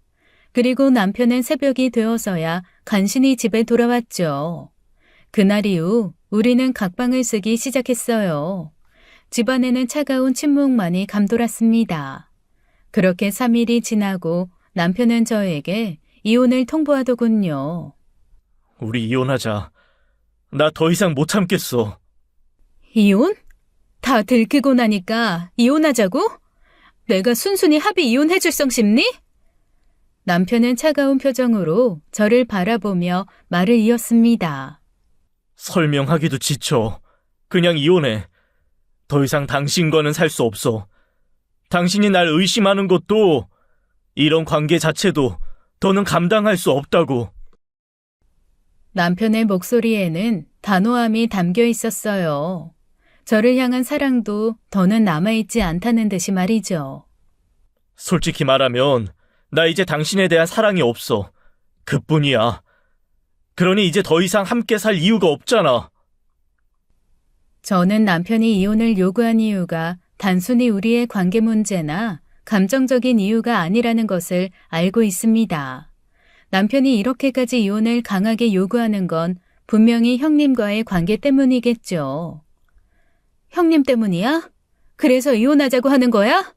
그리고 남편은 새벽이 되어서야 간신히 집에 돌아왔죠. 그날 이후 우리는 각방을 쓰기 시작했어요. 집안에는 차가운 침묵만이 감돌았습니다. 그렇게 3일이 지나고 남편은 저에게 이혼을 통보하더군요. 우리 이혼하자. 나 더 이상 못 참겠어. 이혼? 다 들키고 나니까 이혼하자고? 내가 순순히 합의 이혼해줄 성 싶니? 남편은 차가운 표정으로 저를 바라보며 말을 이었습니다. 설명하기도 지쳐. 그냥 이혼해. 더 이상 당신과는 살 수 없어. 당신이 날 의심하는 것도, 이런 관계 자체도 더는 감당할 수 없다고. 남편의 목소리에는 단호함이 담겨 있었어요. 저를 향한 사랑도 더는 남아있지 않다는 듯이 말이죠. 솔직히 말하면 나 이제 당신에 대한 사랑이 없어. 그뿐이야. 그러니 이제 더 이상 함께 살 이유가 없잖아. 저는 남편이 이혼을 요구한 이유가 단순히 우리의 관계 문제나 감정적인 이유가 아니라는 것을 알고 있습니다. 남편이 이렇게까지 이혼을 강하게 요구하는 건 분명히 형님과의 관계 때문이겠죠. 형님 때문이야? 그래서 이혼하자고 하는 거야?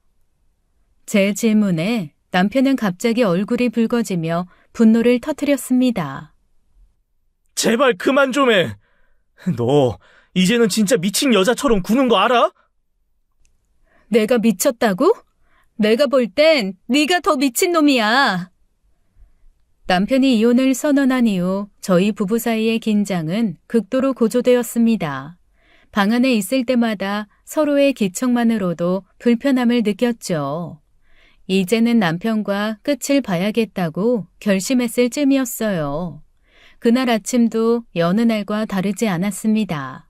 제 질문에 남편은 갑자기 얼굴이 붉어지며 분노를 터뜨렸습니다. 제발 그만 좀 해. 너 이제는 진짜 미친 여자처럼 구는 거 알아? 내가 미쳤다고? 내가 볼 땐 네가 더 미친 놈이야. 남편이 이혼을 선언한 이후 저희 부부 사이의 긴장은 극도로 고조되었습니다. 방 안에 있을 때마다 서로의 기척만으로도 불편함을 느꼈죠. 이제는 남편과 끝을 봐야겠다고 결심했을 쯤이었어요. 그날 아침도 여느 날과 다르지 않았습니다.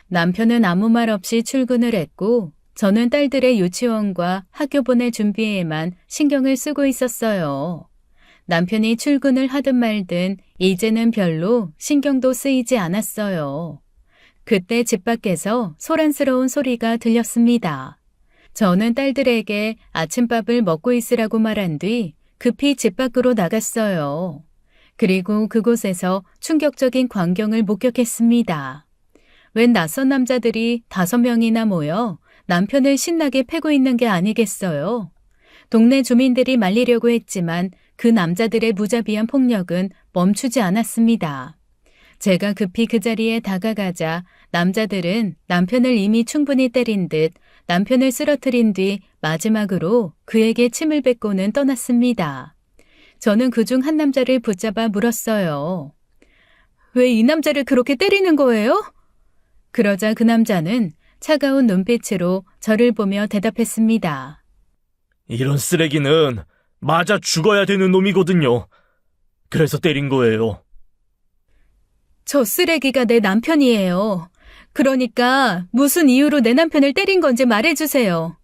남편은 아무 말 없이 출근을 했고 저는 딸들의 유치원과 학교 보낼 준비에만 신경을 쓰고 있었어요. 남편이 출근을 하든 말든 이제는 별로 신경도 쓰이지 않았어요. 그때 집 밖에서 소란스러운 소리가 들렸습니다. 저는 딸들에게 아침밥을 먹고 있으라고 말한 뒤 급히 집 밖으로 나갔어요. 그리고 그곳에서 충격적인 광경을 목격했습니다. 웬 낯선 남자들이 5명이나 모여 남편을 신나게 패고 있는 게 아니겠어요? 동네 주민들이 말리려고 했지만 그 남자들의 무자비한 폭력은 멈추지 않았습니다. 제가 급히 그 자리에 다가가자 남자들은 남편을 이미 충분히 때린 듯 남편을 쓰러뜨린 뒤 마지막으로 그에게 침을 뱉고는 떠났습니다. 저는 그중 한 남자를 붙잡아 물었어요. 왜 이 남자를 그렇게 때리는 거예요? 그러자 그 남자는 차가운 눈빛으로 저를 보며 대답했습니다. 이런 쓰레기는 맞아 죽어야 되는 놈이거든요. 그래서 때린 거예요. 저 쓰레기가 내 남편이에요. 그러니까 무슨 이유로 내 남편을 때린 건지 말해주세요.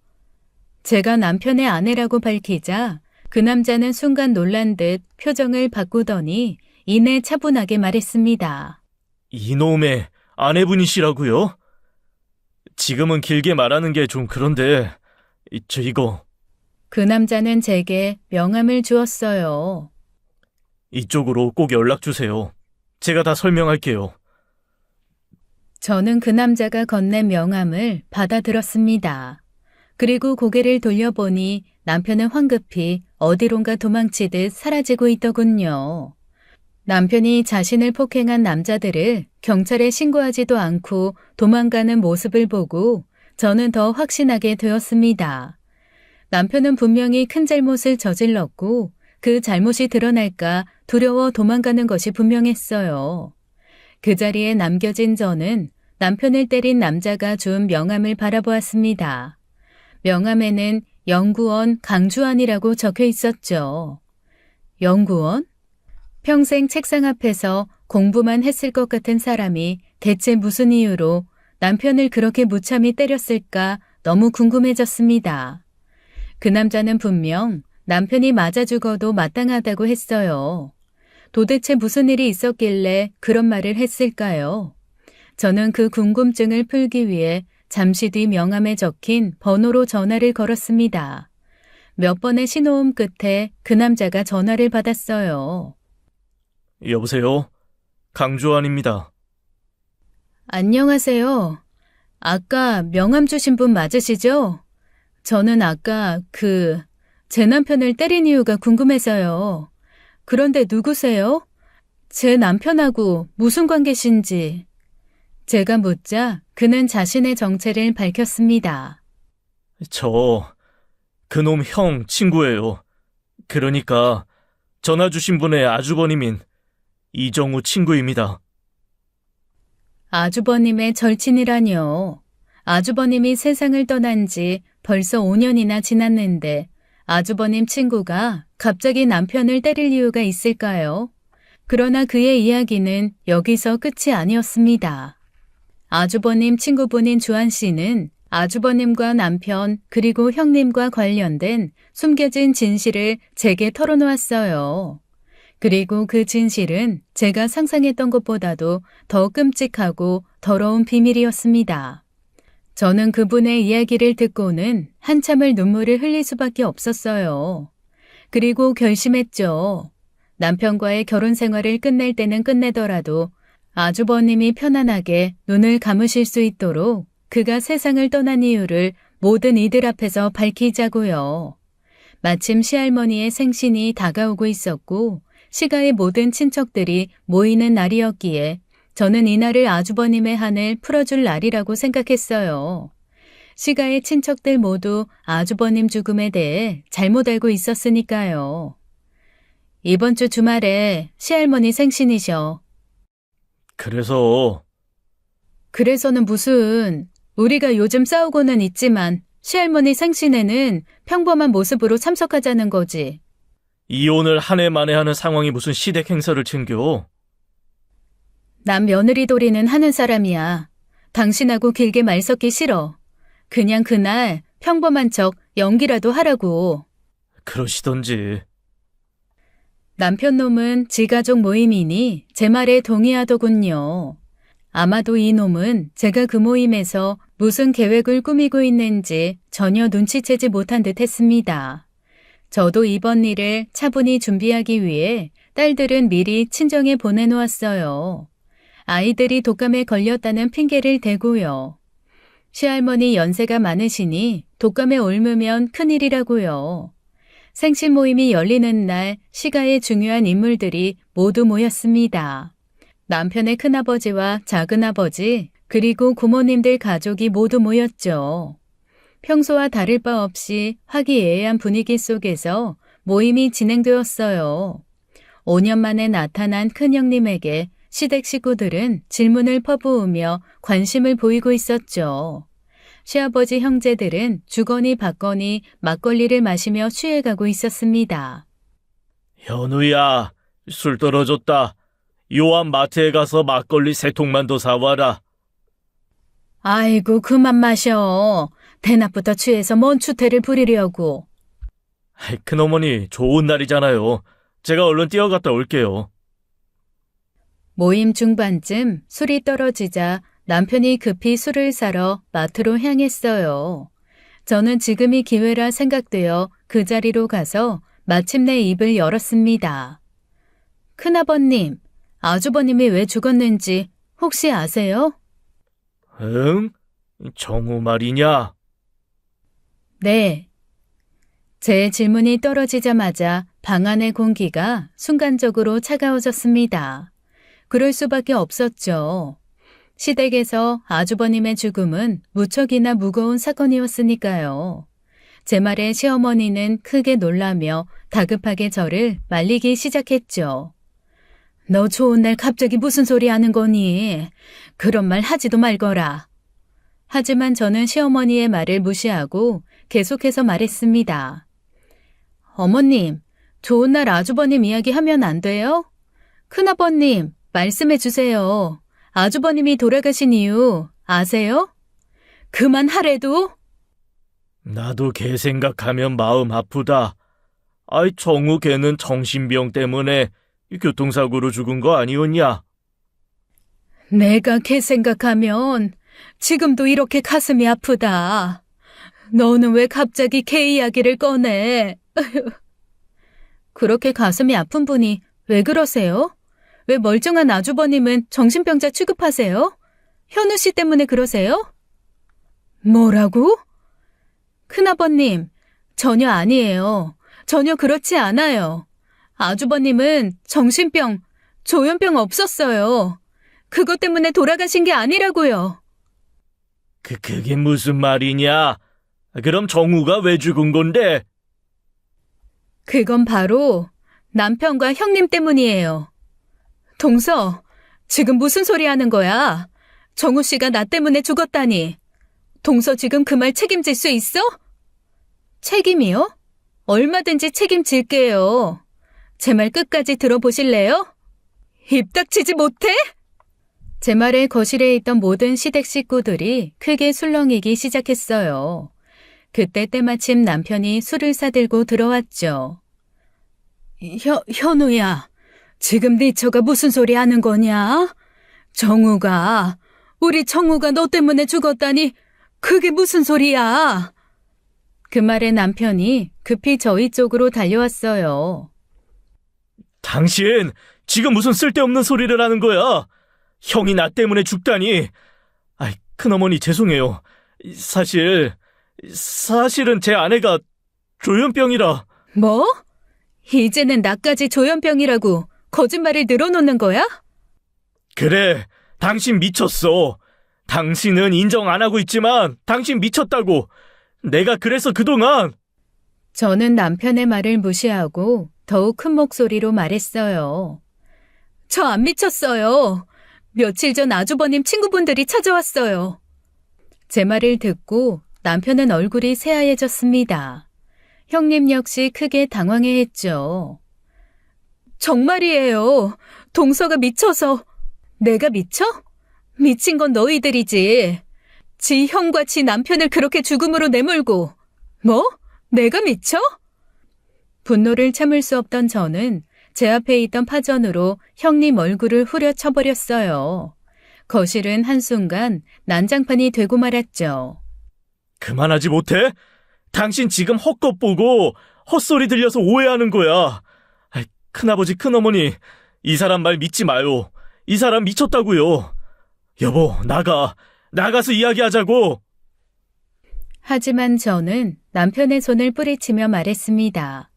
제가 남편의 아내라고 밝히자 그 남자는 순간 놀란 듯 표정을 바꾸더니 이내 차분하게 말했습니다. 이놈의 아내분이시라고요? 지금은 길게 말하는 게 좀 그런데 이거 그 남자는 제게 명함을 주었어요. 이쪽으로 꼭 연락 주세요. 제가 다 설명할게요. 저는 그 남자가 건넨 명함을 받아들었습니다. 그리고 고개를 돌려보니 남편은 황급히 어디론가 도망치듯 사라지고 있더군요. 남편이 자신을 폭행한 남자들을 경찰에 신고하지도 않고 도망가는 모습을 보고 저는 더 확신하게 되었습니다. 남편은 분명히 큰 잘못을 저질렀고 그 잘못이 드러날까 두려워 도망가는 것이 분명했어요. 그 자리에 남겨진 저는 남편을 때린 남자가 준 명함을 바라보았습니다. 명함에는 연구원 강주환이라고 적혀 있었죠. 연구원? 평생 책상 앞에서 공부만 했을 것 같은 사람이 대체 무슨 이유로 남편을 그렇게 무참히 때렸을까 너무 궁금해졌습니다. 그 남자는 분명 남편이 맞아 죽어도 마땅하다고 했어요. 도대체 무슨 일이 있었길래 그런 말을 했을까요? 저는 그 궁금증을 풀기 위해 잠시 뒤 명함에 적힌 번호로 전화를 걸었습니다. 몇 번의 신호음 끝에 그 남자가 전화를 받았어요. 여보세요? 강주환입니다. 안녕하세요. 아까 명함 주신 분 맞으시죠? 저는 아까 제 남편을 때린 이유가 궁금해서요. 그런데 누구세요? 제 남편하고 무슨 관계신지. 제가 묻자 그는 자신의 정체를 밝혔습니다. 저 그놈 형 친구예요. 그러니까 전화 주신 분의 아주버님인 이정우 친구입니다. 아주버님의 절친이라뇨. 아주버님이 세상을 떠난 지 벌써 5년이나 지났는데 아주버님 친구가 갑자기 남편을 때릴 이유가 있을까요? 그러나 그의 이야기는 여기서 끝이 아니었습니다. 아주버님 친구분인 주한 씨는 아주버님과 남편 그리고 형님과 관련된 숨겨진 진실을 제게 털어놓았어요. 그리고 그 진실은 제가 상상했던 것보다도 더 끔찍하고 더러운 비밀이었습니다. 저는 그분의 이야기를 듣고는 한참을 눈물을 흘릴 수밖에 없었어요. 그리고 결심했죠. 남편과의 결혼 생활을 끝낼 때는 끝내더라도 아주버님이 편안하게 눈을 감으실 수 있도록 그가 세상을 떠난 이유를 모든 이들 앞에서 밝히자고요. 마침 시할머니의 생신이 다가오고 있었고 시가의 모든 친척들이 모이는 날이었기에 저는 이날을 아주버님의 한을 풀어줄 날이라고 생각했어요. 시가의 친척들 모두 아주버님 죽음에 대해 잘못 알고 있었으니까요. 이번 주 주말에 시할머니 생신이셔. 그래서는 무슨, 우리가 요즘 싸우고는 있지만 시할머니 생신에는 평범한 모습으로 참석하자는 거지. 이혼을 한 해 만에 하는 상황이 무슨 시댁 행사를 챙겨? 난 며느리 도리는 하는 사람이야. 당신하고 길게 말 섞기 싫어. 그냥 그날 평범한 척 연기라도 하라고. 그러시던지. 남편 놈은 지 가족 모임이니 제 말에 동의하더군요. 아마도 이 놈은 제가 그 모임에서 무슨 계획을 꾸미고 있는지 전혀 눈치채지 못한 듯 했습니다. 저도 이번 일을 차분히 준비하기 위해 딸들은 미리 친정에 보내놓았어요. 아이들이 독감에 걸렸다는 핑계를 대고요. 시할머니 연세가 많으시니 독감에 옮으면 큰일이라고요. 생신 모임이 열리는 날 시가의 중요한 인물들이 모두 모였습니다. 남편의 큰아버지와 작은아버지 그리고 고모님들 가족이 모두 모였죠. 평소와 다를 바 없이 화기애애한 분위기 속에서 모임이 진행되었어요. 5년 만에 나타난 큰형님에게 시댁 식구들은 질문을 퍼부으며 관심을 보이고 있었죠. 시아버지 형제들은 주거니 받거니 막걸리를 마시며 취해가고 있었습니다. 현우야, 술 떨어졌다. 요한 마트에 가서 막걸리 3통만 더 사와라. 아이고 그만 마셔. 대낮부터 취해서 뭔 추태를 부리려고. 큰어머니, 좋은 날이잖아요. 제가 얼른 뛰어갔다 올게요. 모임 중반쯤 술이 떨어지자 남편이 급히 술을 사러 마트로 향했어요. 저는 지금이 기회라 생각되어 그 자리로 가서 마침내 입을 열었습니다. 큰아버님, 아주버님이 왜 죽었는지 혹시 아세요? 응? 정우 말이냐? 네. 제 질문이 떨어지자마자 방 안의 공기가 순간적으로 차가워졌습니다. 그럴 수밖에 없었죠. 시댁에서 아주버님의 죽음은 무척이나 무거운 사건이었으니까요. 제 말에 시어머니는 크게 놀라며 다급하게 저를 말리기 시작했죠. 너 좋은 날 갑자기 무슨 소리 하는 거니? 그런 말 하지도 말거라. 하지만 저는 시어머니의 말을 무시하고 계속해서 말했습니다. 어머님, 좋은 날 아주버님 이야기하면 안 돼요? 큰아버님, 말씀해 주세요. 아주버님이 돌아가신 이유 아세요? 그만하래도? 나도 걔 생각하면 마음 아프다. 아이, 정우 걔는 정신병 때문에 교통사고로 죽은 거 아니었냐? 내가 걔 생각하면 지금도 이렇게 가슴이 아프다. 너는 왜 갑자기 걔 이야기를 꺼내? 그렇게 가슴이 아픈 분이 왜 그러세요? 왜 멀쩡한 아주버님은 정신병자 취급하세요? 현우 씨 때문에 그러세요? 뭐라고? 큰아버님, 전혀 아니에요. 전혀 그렇지 않아요. 아주버님은 정신병, 조현병 없었어요. 그것 때문에 돌아가신 게 아니라고요. 그게 무슨 말이냐? 그럼 정우가 왜 죽은 건데? 그건 바로 남편과 형님 때문이에요. 동서, 지금 무슨 소리 하는 거야? 정우 씨가 나 때문에 죽었다니. 동서 지금 그 말 책임질 수 있어? 책임이요? 얼마든지 책임질게요. 제 말 끝까지 들어보실래요? 입 닥치지 못해? 제 말에 거실에 있던 모든 시댁 식구들이 크게 술렁이기 시작했어요. 그때 때마침 남편이 술을 사들고 들어왔죠. 현우야, 지금 네 처가 무슨 소리 하는 거냐? 우리 정우가 너 때문에 죽었다니 그게 무슨 소리야? 그 말에 남편이 급히 저희 쪽으로 달려왔어요. 당신 지금 무슨 쓸데없는 소리를 하는 거야? 형이 나 때문에 죽다니. 아이, 큰어머니 죄송해요. 사실은 제 아내가 조현병이라. 뭐? 이제는 나까지 조현병이라고 거짓말을 늘어놓는 거야? 그래, 당신 미쳤어. 당신은 인정 안 하고 있지만 당신 미쳤다고. 내가 그래서 그동안. 저는 남편의 말을 무시하고 더욱 큰 목소리로 말했어요. 저 안 미쳤어요. 며칠 전 아주버님 친구분들이 찾아왔어요. 제 말을 듣고 남편은 얼굴이 새하얘졌습니다. 형님 역시 크게 당황해했죠. 정말이에요. 동서가 미쳐서. 내가 미쳐? 미친 건 너희들이지. 지 형과 지 남편을 그렇게 죽음으로 내몰고. 뭐? 내가 미쳐? 분노를 참을 수 없던 저는 제 앞에 있던 파전으로 형님 얼굴을 후려쳐버렸어요. 거실은 한순간 난장판이 되고 말았죠. 그만하지 못해? 당신 지금 헛것 보고 헛소리 들려서 오해하는 거야. 아이, 큰아버지 큰어머니, 이 사람 말 믿지 마요. 이 사람 미쳤다고요. 여보, 나가서 이야기하자고. 하지만 저는 남편의 손을 뿌리치며 말했습니다.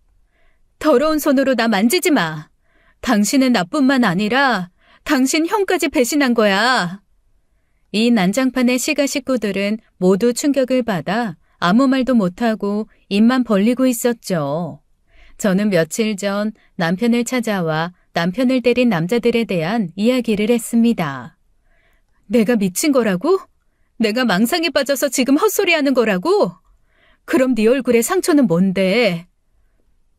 더러운 손으로 나 만지지 마. 당신은 나뿐만 아니라 당신 형까지 배신한 거야. 이 난장판의 시가 식구들은 모두 충격을 받아 아무 말도 못하고 입만 벌리고 있었죠. 저는 며칠 전 남편을 찾아와 남편을 때린 남자들에 대한 이야기를 했습니다. 내가 미친 거라고? 내가 망상에 빠져서 지금 헛소리하는 거라고? 그럼 네 얼굴에 상처는 뭔데?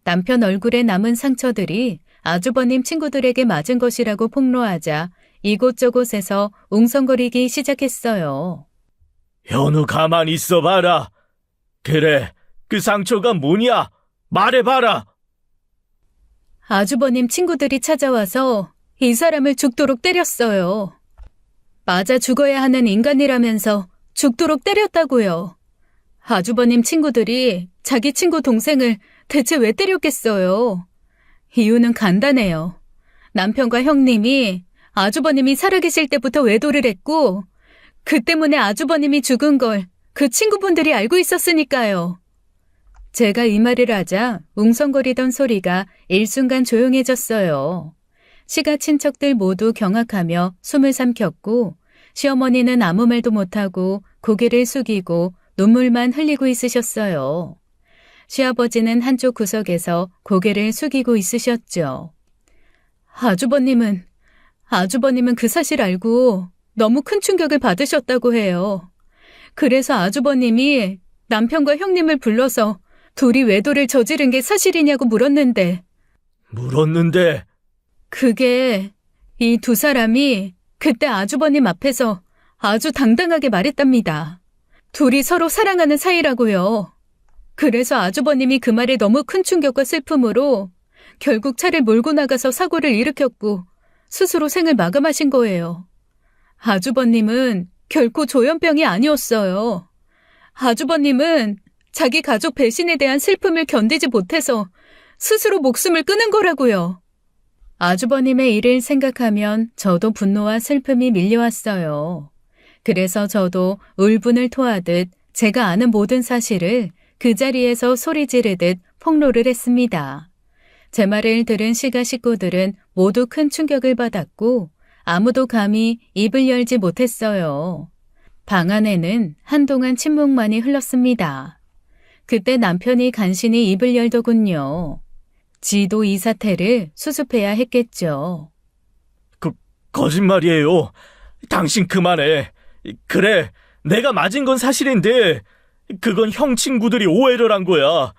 남편 얼굴에 남은 상처들이 아주버님 친구들에게 맞은 것이라고 폭로하자 이곳저곳에서 웅성거리기 시작했어요. 현우 가만히 있어봐라. 그래, 그 상처가 뭐냐? 말해봐라. 아주버님 친구들이 찾아와서 이 사람을 죽도록 때렸어요. 맞아 죽어야 하는 인간이라면서 죽도록 때렸다고요. 아주버님 친구들이 자기 친구 동생을 대체 왜 때렸겠어요? 이유는 간단해요. 남편과 형님이 아주버님이 살아계실 때부터 외도를 했고 그 때문에 아주버님이 죽은 걸 그 친구분들이 알고 있었으니까요. 제가 이 말을 하자 웅성거리던 소리가 일순간 조용해졌어요. 시가 친척들 모두 경악하며 숨을 삼켰고 시어머니는 아무 말도 못하고 고개를 숙이고 눈물만 흘리고 있으셨어요. 시아버지는 한쪽 구석에서 고개를 숙이고 있으셨죠. 아주버님은 그 사실 알고 너무 큰 충격을 받으셨다고 해요. 그래서 아주버님이 남편과 형님을 불러서 둘이 외도를 저지른 게 사실이냐고 물었는데 그게 이 두 사람이 그때 아주버님 앞에서 아주 당당하게 말했답니다. 둘이 서로 사랑하는 사이라고요. 그래서 아주버님이 그 말에 너무 큰 충격과 슬픔으로 결국 차를 몰고 나가서 사고를 일으켰고 스스로 생을 마감하신 거예요. 아주버님은 결코 조현병이 아니었어요. 아주버님은 자기 가족 배신에 대한 슬픔을 견디지 못해서 스스로 목숨을 끊은 거라고요. 아주버님의 일을 생각하면 저도 분노와 슬픔이 밀려왔어요. 그래서 저도 울분을 토하듯 제가 아는 모든 사실을 그 자리에서 소리 지르듯 폭로를 했습니다. 제 말을 들은 시가 식구들은 모두 큰 충격을 받았고 아무도 감히 입을 열지 못했어요. 방 안에는 한동안 침묵만이 흘렀습니다. 그때 남편이 간신히 입을 열더군요. 지도 이 사태를 수습해야 했겠죠. 거짓말이에요. 당신 그만해. 그래, 내가 맞은 건 사실인데 그건 형 친구들이 오해를 한 거야.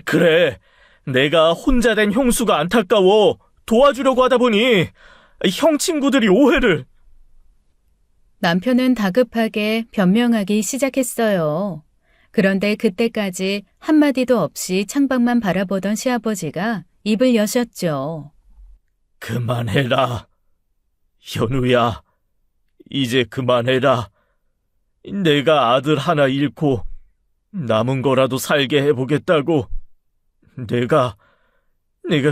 그래, 내가 혼자 된 형수가 안타까워 도와주려고 하다 보니 형 친구들이 오해를. 남편은 다급하게 변명하기 시작했어요. 그런데 그때까지 한마디도 없이 창밖만 바라보던 시아버지가 입을 여셨죠. 그만해라. 현우야, 이제 그만해라. 내가 아들 하나 잃고 남은 거라도 살게 해보겠다고. 내가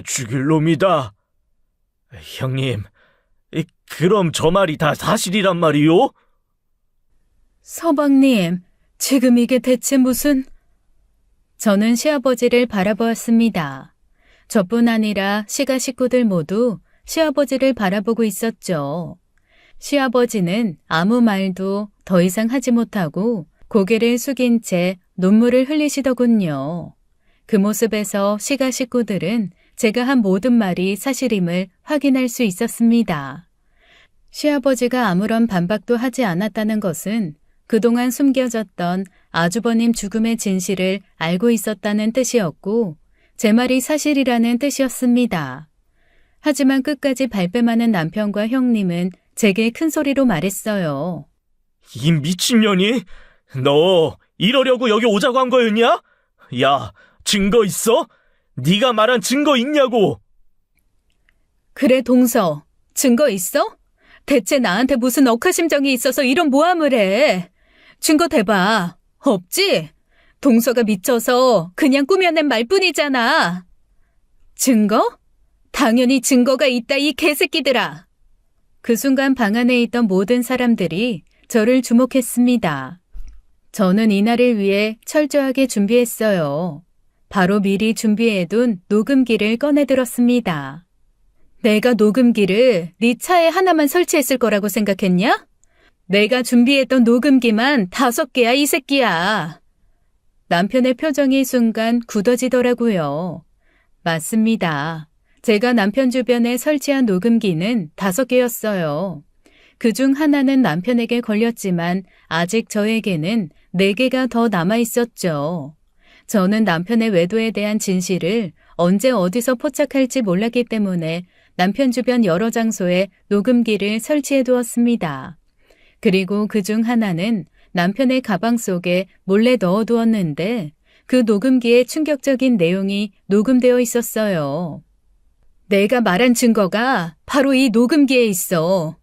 죽일 놈이다. 형님, 그럼 저 말이 다 사실이란 말이요? 서방님, 지금 이게 대체 무슨... 저는 시아버지를 바라보았습니다. 저뿐 아니라 시가 식구들 모두 시아버지를 바라보고 있었죠. 시아버지는 아무 말도 더 이상 하지 못하고 고개를 숙인 채 눈물을 흘리시더군요. 그 모습에서 시가 식구들은 제가 한 모든 말이 사실임을 확인할 수 있었습니다. 시아버지가 아무런 반박도 하지 않았다는 것은 그동안 숨겨졌던 아주버님 죽음의 진실을 알고 있었다는 뜻이었고 제 말이 사실이라는 뜻이었습니다. 하지만 끝까지 발뺌하는 남편과 형님은 제게 큰 소리로 말했어요. 이 미친년이? 너 이러려고 여기 오자고 한 거였냐? 야, 증거 있어? 네가 말한 증거 있냐고? 그래, 동서. 증거 있어? 대체 나한테 무슨 억하심정이 있어서 이런 모함을 해? 증거 대봐. 없지? 동서가 미쳐서 그냥 꾸며낸 말뿐이잖아. 증거? 당연히 증거가 있다, 이 개새끼들아. 그 순간 방 안에 있던 모든 사람들이 저를 주목했습니다. 저는 이날을 위해 철저하게 준비했어요. 바로 미리 준비해둔 녹음기를 꺼내들었습니다. 내가 녹음기를 네 차에 하나만 설치했을 거라고 생각했냐? 내가 준비했던 녹음기만 5개야, 이 새끼야. 남편의 표정이 순간 굳어지더라고요. 맞습니다. 제가 남편 주변에 설치한 녹음기는 5개였어요. 그중 하나는 남편에게 걸렸지만 아직 저에게는 4개가 더 남아있었죠. 저는 남편의 외도에 대한 진실을 언제 어디서 포착할지 몰랐기 때문에 남편 주변 여러 장소에 녹음기를 설치해 두었습니다. 그리고 그중 하나는 남편의 가방 속에 몰래 넣어두었는데 그 녹음기에 충격적인 내용이 녹음되어 있었어요. 내가 말한 증거가 바로 이 녹음기에 있어.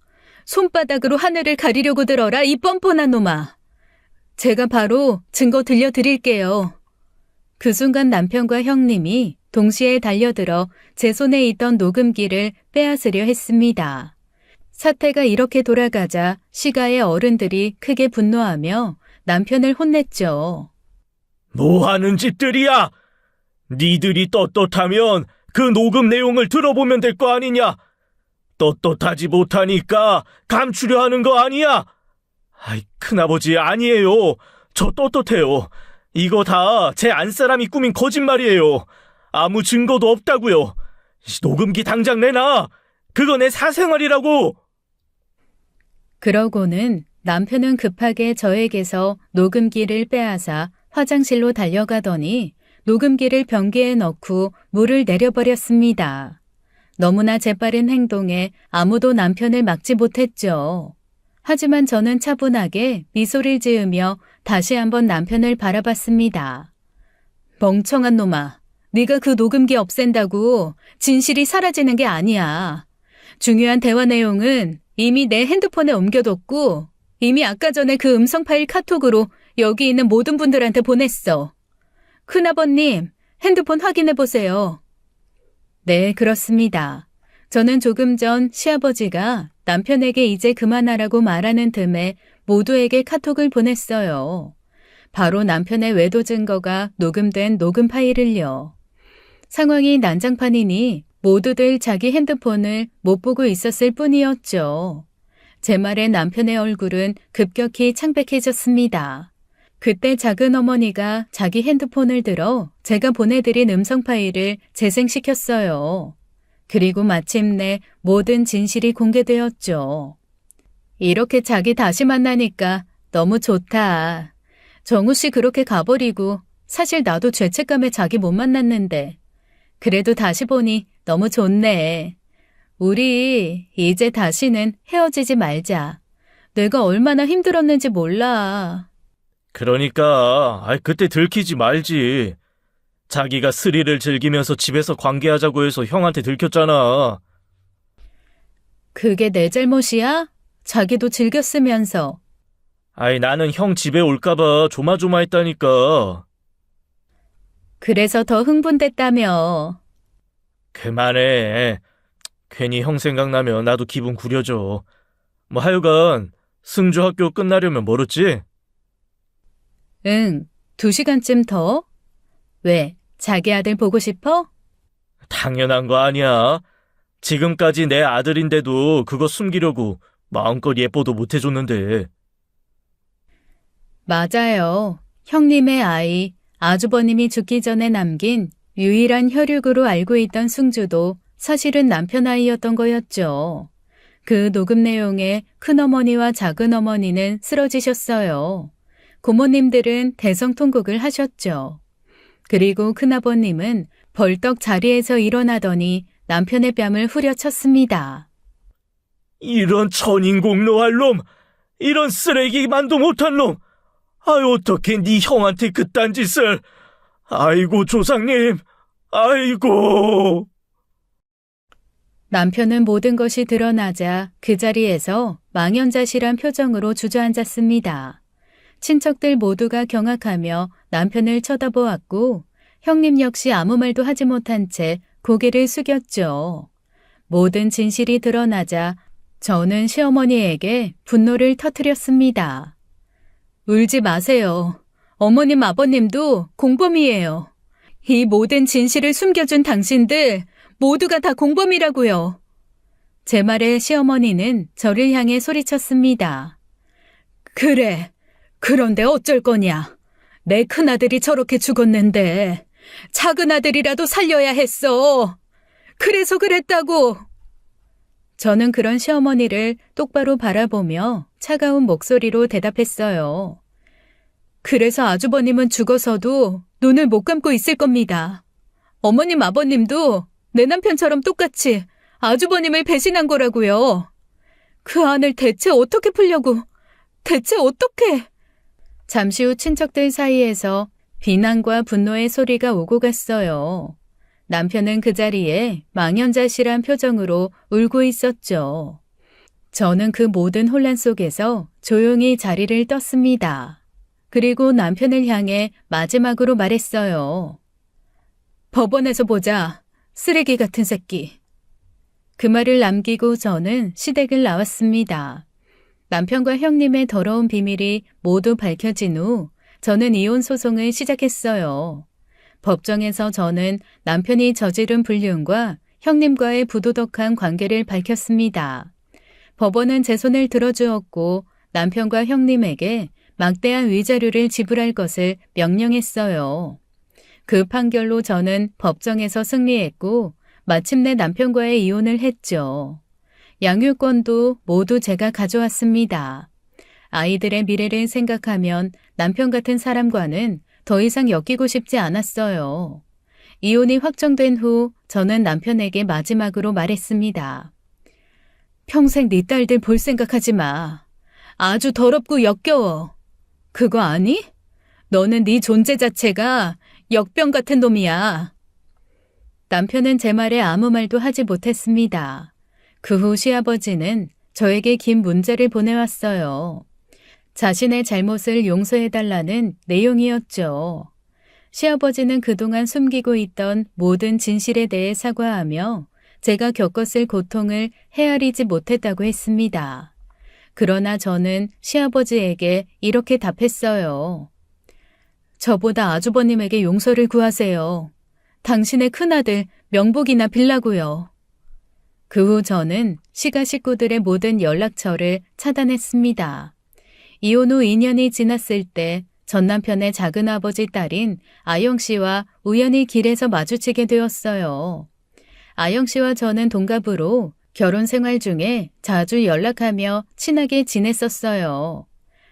손바닥으로 하늘을 가리려고 들어라, 이 뻔뻔한 놈아. 제가 바로 증거 들려드릴게요. 그 순간 남편과 형님이 동시에 달려들어 제 손에 있던 녹음기를 빼앗으려 했습니다. 사태가 이렇게 돌아가자 시가의 어른들이 크게 분노하며 남편을 혼냈죠. 뭐 하는 짓들이야? 니들이 떳떳하면 그 녹음 내용을 들어보면 될 거 아니냐? 떳떳하지 못하니까 감추려 하는 거 아니야? 아이, 큰아버지 아니에요. 저 떳떳해요. 이거 다 제 안사람이 꾸민 거짓말이에요. 아무 증거도 없다고요. 녹음기 당장 내놔. 그거 내 사생활이라고. 그러고는 남편은 급하게 저에게서 녹음기를 빼앗아 화장실로 달려가더니 녹음기를 변기에 넣고 물을 내려버렸습니다. 너무나 재빠른 행동에 아무도 남편을 막지 못했죠. 하지만 저는 차분하게 미소를 지으며 다시 한번 남편을 바라봤습니다. 멍청한 놈아, 네가 그 녹음기 없앤다고 진실이 사라지는 게 아니야. 중요한 대화 내용은 이미 내 핸드폰에 옮겨뒀고 이미 아까 전에 그 음성 파일 카톡으로 여기 있는 모든 분들한테 보냈어. 큰아버님, 핸드폰 확인해 보세요. 네, 그렇습니다. 저는 조금 전 시아버지가 남편에게 이제 그만하라고 말하는 틈에 모두에게 카톡을 보냈어요. 바로 남편의 외도 증거가 녹음된 녹음 파일을요. 상황이 난장판이니 모두들 자기 핸드폰을 못 보고 있었을 뿐이었죠. 제 말에 남편의 얼굴은 급격히 창백해졌습니다. 그때 작은 어머니가 자기 핸드폰을 들어 제가 보내드린 음성 파일을 재생시켰어요. 그리고 마침내 모든 진실이 공개되었죠. 이렇게 자기 다시 만나니까 너무 좋다. 정우 씨 그렇게 가버리고 사실 나도 죄책감에 자기 못 만났는데 그래도 다시 보니 너무 좋네. 우리 이제 다시는 헤어지지 말자. 내가 얼마나 힘들었는지 몰라. 그러니까 그때 들키지 말지. 자기가 스릴을 즐기면서 집에서 관계하자고 해서 형한테 들켰잖아. 그게 내 잘못이야? 자기도 즐겼으면서. 나는 형 집에 올까봐 조마조마했다니까. 그래서 더 흥분됐다며. 그만해. 괜히 형 생각나면 나도 기분 구려져. 뭐 하여간 승주 학교 끝나려면 멀었지? 응, 2시간쯤 더? 왜, 자기 아들 보고 싶어? 당연한 거 아니야. 지금까지 내 아들인데도 그거 숨기려고 마음껏 예뻐도 못 해줬는데. 맞아요. 형님의 아이, 아주버님이 죽기 전에 남긴 유일한 혈육으로 알고 있던 승주도 사실은 남편 아이였던 거였죠. 그 녹음 내용에 큰어머니와 작은어머니는 쓰러지셨어요. 고모님들은 대성통곡을 하셨죠. 그리고 큰아버님은 벌떡 자리에서 일어나더니 남편의 뺨을 후려쳤습니다. 이런 천인공노할 놈! 이런 쓰레기만도 못한 놈! 어떻게 네 형한테 그딴 짓을! 아이고 조상님! 아이고! 남편은 모든 것이 드러나자 그 자리에서 망연자실한 표정으로 주저앉았습니다. 친척들 모두가 경악하며 남편을 쳐다보았고 형님 역시 아무 말도 하지 못한 채 고개를 숙였죠. 모든 진실이 드러나자 저는 시어머니에게 분노를 터뜨렸습니다. 울지 마세요. 어머님 아버님도 공범이에요. 이 모든 진실을 숨겨준 당신들 모두가 다 공범이라고요. 제 말에 시어머니는 저를 향해 소리쳤습니다. 그래. 그런데 어쩔 거냐? 내 큰아들이 저렇게 죽었는데 작은아들이라도 살려야 했어. 그래서 그랬다고. 저는 그런 시어머니를 똑바로 바라보며 차가운 목소리로 대답했어요. 그래서 아주버님은 죽어서도 눈을 못 감고 있을 겁니다. 어머님 아버님도 내 남편처럼 똑같이 아주버님을 배신한 거라고요. 그 안을 대체 어떻게 풀려고, 대체 어떻게... 잠시 후 친척들 사이에서 비난과 분노의 소리가 오고 갔어요. 남편은 그 자리에 망연자실한 표정으로 울고 있었죠. 저는 그 모든 혼란 속에서 조용히 자리를 떴습니다. 그리고 남편을 향해 마지막으로 말했어요. 법원에서 보자, 쓰레기 같은 새끼. 그 말을 남기고 저는 시댁을 나왔습니다. 남편과 형님의 더러운 비밀이 모두 밝혀진 후 저는 이혼 소송을 시작했어요. 법정에서 저는 남편이 저지른 불륜과 형님과의 부도덕한 관계를 밝혔습니다. 법원은 제 손을 들어주었고 남편과 형님에게 막대한 위자료를 지불할 것을 명령했어요. 그 판결로 저는 법정에서 승리했고 마침내 남편과의 이혼을 했죠. 양육권도 모두 제가 가져왔습니다. 아이들의 미래를 생각하면 남편 같은 사람과는 더 이상 엮이고 싶지 않았어요. 이혼이 확정된 후 저는 남편에게 마지막으로 말했습니다. 평생 네 딸들 볼 생각하지 마. 아주 더럽고 역겨워. 그거 아니? 너는 네 존재 자체가 역병 같은 놈이야. 남편은 제 말에 아무 말도 하지 못했습니다. 그 후 시아버지는 저에게 긴 문자를 보내왔어요. 자신의 잘못을 용서해달라는 내용이었죠. 시아버지는 그동안 숨기고 있던 모든 진실에 대해 사과하며 제가 겪었을 고통을 헤아리지 못했다고 했습니다. 그러나 저는 시아버지에게 이렇게 답했어요. 저보다 아주버님에게 용서를 구하세요. 당신의 큰아들 명복이나 빌라고요. 그 후 저는 시가 식구들의 모든 연락처를 차단했습니다. 이혼 후 2년이 지났을 때 전 남편의 작은아버지 딸인 아영 씨와 우연히 길에서 마주치게 되었어요. 아영 씨와 저는 동갑으로 결혼 생활 중에 자주 연락하며 친하게 지냈었어요.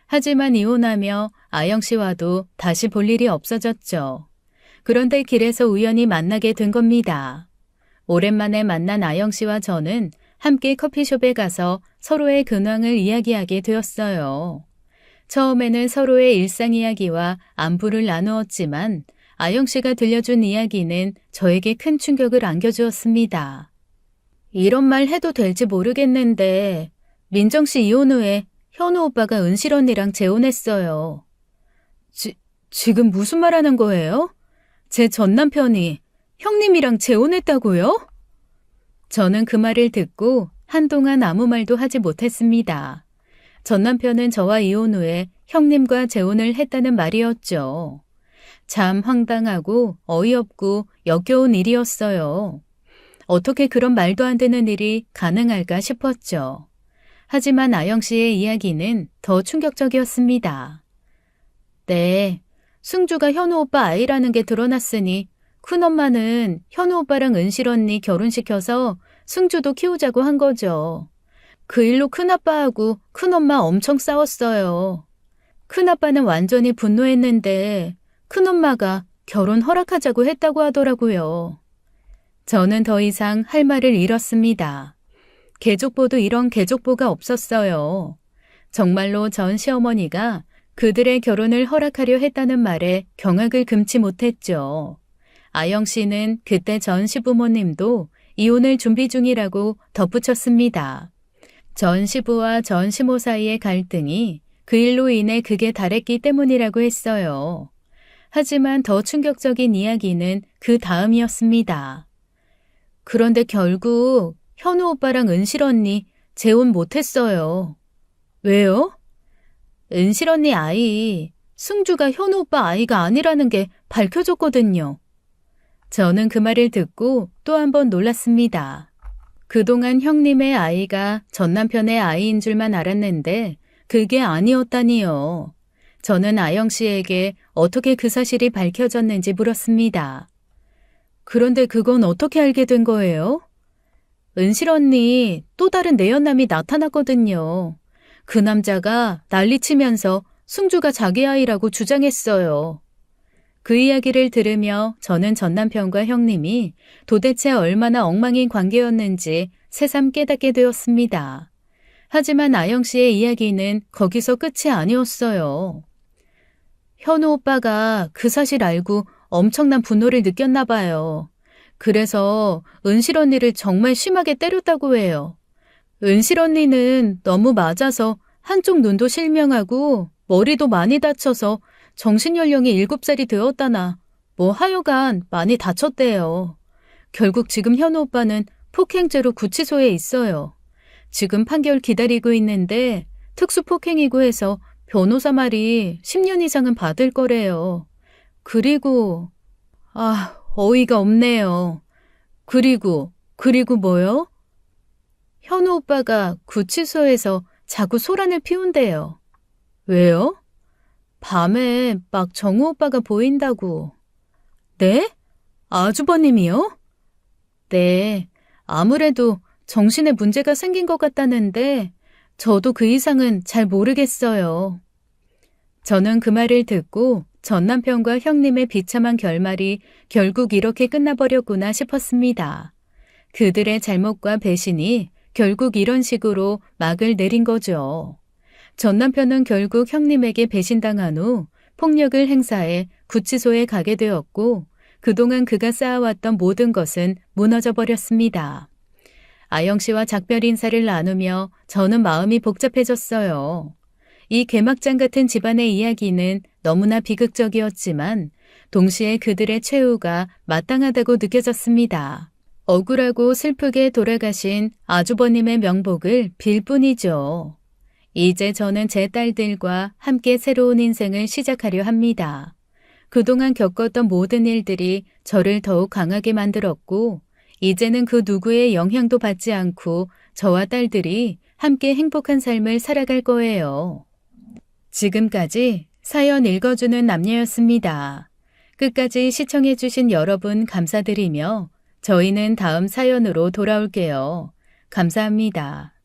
하지만 이혼하며 아영 씨와도 다시 볼 일이 없어졌죠. 그런데 길에서 우연히 만나게 된 겁니다. 오랜만에 만난 아영 씨와 저는 함께 커피숍에 가서 서로의 근황을 이야기하게 되었어요. 처음에는 서로의 일상 이야기와 안부를 나누었지만 아영 씨가 들려준 이야기는 저에게 큰 충격을 안겨주었습니다. 이런 말 해도 될지 모르겠는데 민정 씨 이혼 후에 현우 오빠가 은실 언니랑 재혼했어요. 지금 무슨 말 하는 거예요? 제 전 남편이 형님이랑 재혼했다고요? 저는 그 말을 듣고 한동안 아무 말도 하지 못했습니다. 전 남편은 저와 이혼 후에 형님과 재혼을 했다는 말이었죠. 참 황당하고 어이없고 역겨운 일이었어요. 어떻게 그런 말도 안 되는 일이 가능할까 싶었죠. 하지만 아영 씨의 이야기는 더 충격적이었습니다. 네, 승주가 현우 오빠 아이라는 게 드러났으니 큰엄마는 현우 오빠랑 은실 언니 결혼시켜서 승주도 키우자고 한 거죠. 그 일로 큰아빠하고 큰엄마 엄청 싸웠어요. 큰아빠는 완전히 분노했는데 큰엄마가 결혼 허락하자고 했다고 하더라고요. 저는 더 이상 할 말을 잃었습니다. 계족보도 이런 계족보가 없었어요. 정말로 전 시어머니가 그들의 결혼을 허락하려 했다는 말에 경악을 금치 못했죠. 아영 씨는 그때 전 시부모님도 이혼을 준비 중이라고 덧붙였습니다. 전 시부와 전 시모 사이의 갈등이 그 일로 인해 극에 달했기 때문이라고 했어요. 하지만 더 충격적인 이야기는 그 다음이었습니다. 그런데 결국 현우 오빠랑 은실 언니 재혼 못했어요. 왜요? 은실 언니 아이, 승주가 현우 오빠 아이가 아니라는 게 밝혀졌거든요. 저는 그 말을 듣고 또 한 번 놀랐습니다. 그동안 형님의 아이가 전 남편의 아이인 줄만 알았는데 그게 아니었다니요. 저는 아영 씨에게 어떻게 그 사실이 밝혀졌는지 물었습니다. 그런데 그건 어떻게 알게 된 거예요? 은실 언니 또 다른 내연남이 나타났거든요. 그 남자가 난리치면서 승주가 자기 아이라고 주장했어요. 그 이야기를 들으며 저는 전 남편과 형님이 도대체 얼마나 엉망인 관계였는지 새삼 깨닫게 되었습니다. 하지만 아영 씨의 이야기는 거기서 끝이 아니었어요. 현우 오빠가 그 사실 알고 엄청난 분노를 느꼈나 봐요. 그래서 은실 언니를 정말 심하게 때렸다고 해요. 은실 언니는 너무 맞아서 한쪽 눈도 실명하고 머리도 많이 다쳐서 정신연령이 7살이 되었다나 뭐 하여간 많이 다쳤대요. 결국 지금 현우 오빠는 폭행죄로 구치소에 있어요. 지금 판결 기다리고 있는데 특수폭행이고 해서 변호사 말이 10년 이상은 받을 거래요. 그리고 어이가 없네요. 그리고 뭐요? 현우 오빠가 구치소에서 자꾸 소란을 피운대요. 왜요? 밤에 막 정우 오빠가 보인다고. 네? 아주버님이요? 네. 아무래도 정신에 문제가 생긴 것 같다는데 저도 그 이상은 잘 모르겠어요. 저는 그 말을 듣고 전 남편과 형님의 비참한 결말이 결국 이렇게 끝나버렸구나 싶었습니다. 그들의 잘못과 배신이 결국 이런 식으로 막을 내린 거죠. 전 남편은 결국 형님에게 배신당한 후 폭력을 행사해 구치소에 가게 되었고 그동안 그가 쌓아왔던 모든 것은 무너져 버렸습니다. 아영 씨와 작별 인사를 나누며 저는 마음이 복잡해졌어요. 이 개막장 같은 집안의 이야기는 너무나 비극적이었지만 동시에 그들의 최후가 마땅하다고 느껴졌습니다. 억울하고 슬프게 돌아가신 아주버님의 명복을 빌 뿐이죠. 이제 저는 제 딸들과 함께 새로운 인생을 시작하려 합니다. 그동안 겪었던 모든 일들이 저를 더욱 강하게 만들었고 이제는 그 누구의 영향도 받지 않고 저와 딸들이 함께 행복한 삶을 살아갈 거예요. 지금까지 사연 읽어주는 남녀였습니다. 끝까지 시청해주신 여러분 감사드리며 저희는 다음 사연으로 돌아올게요. 감사합니다.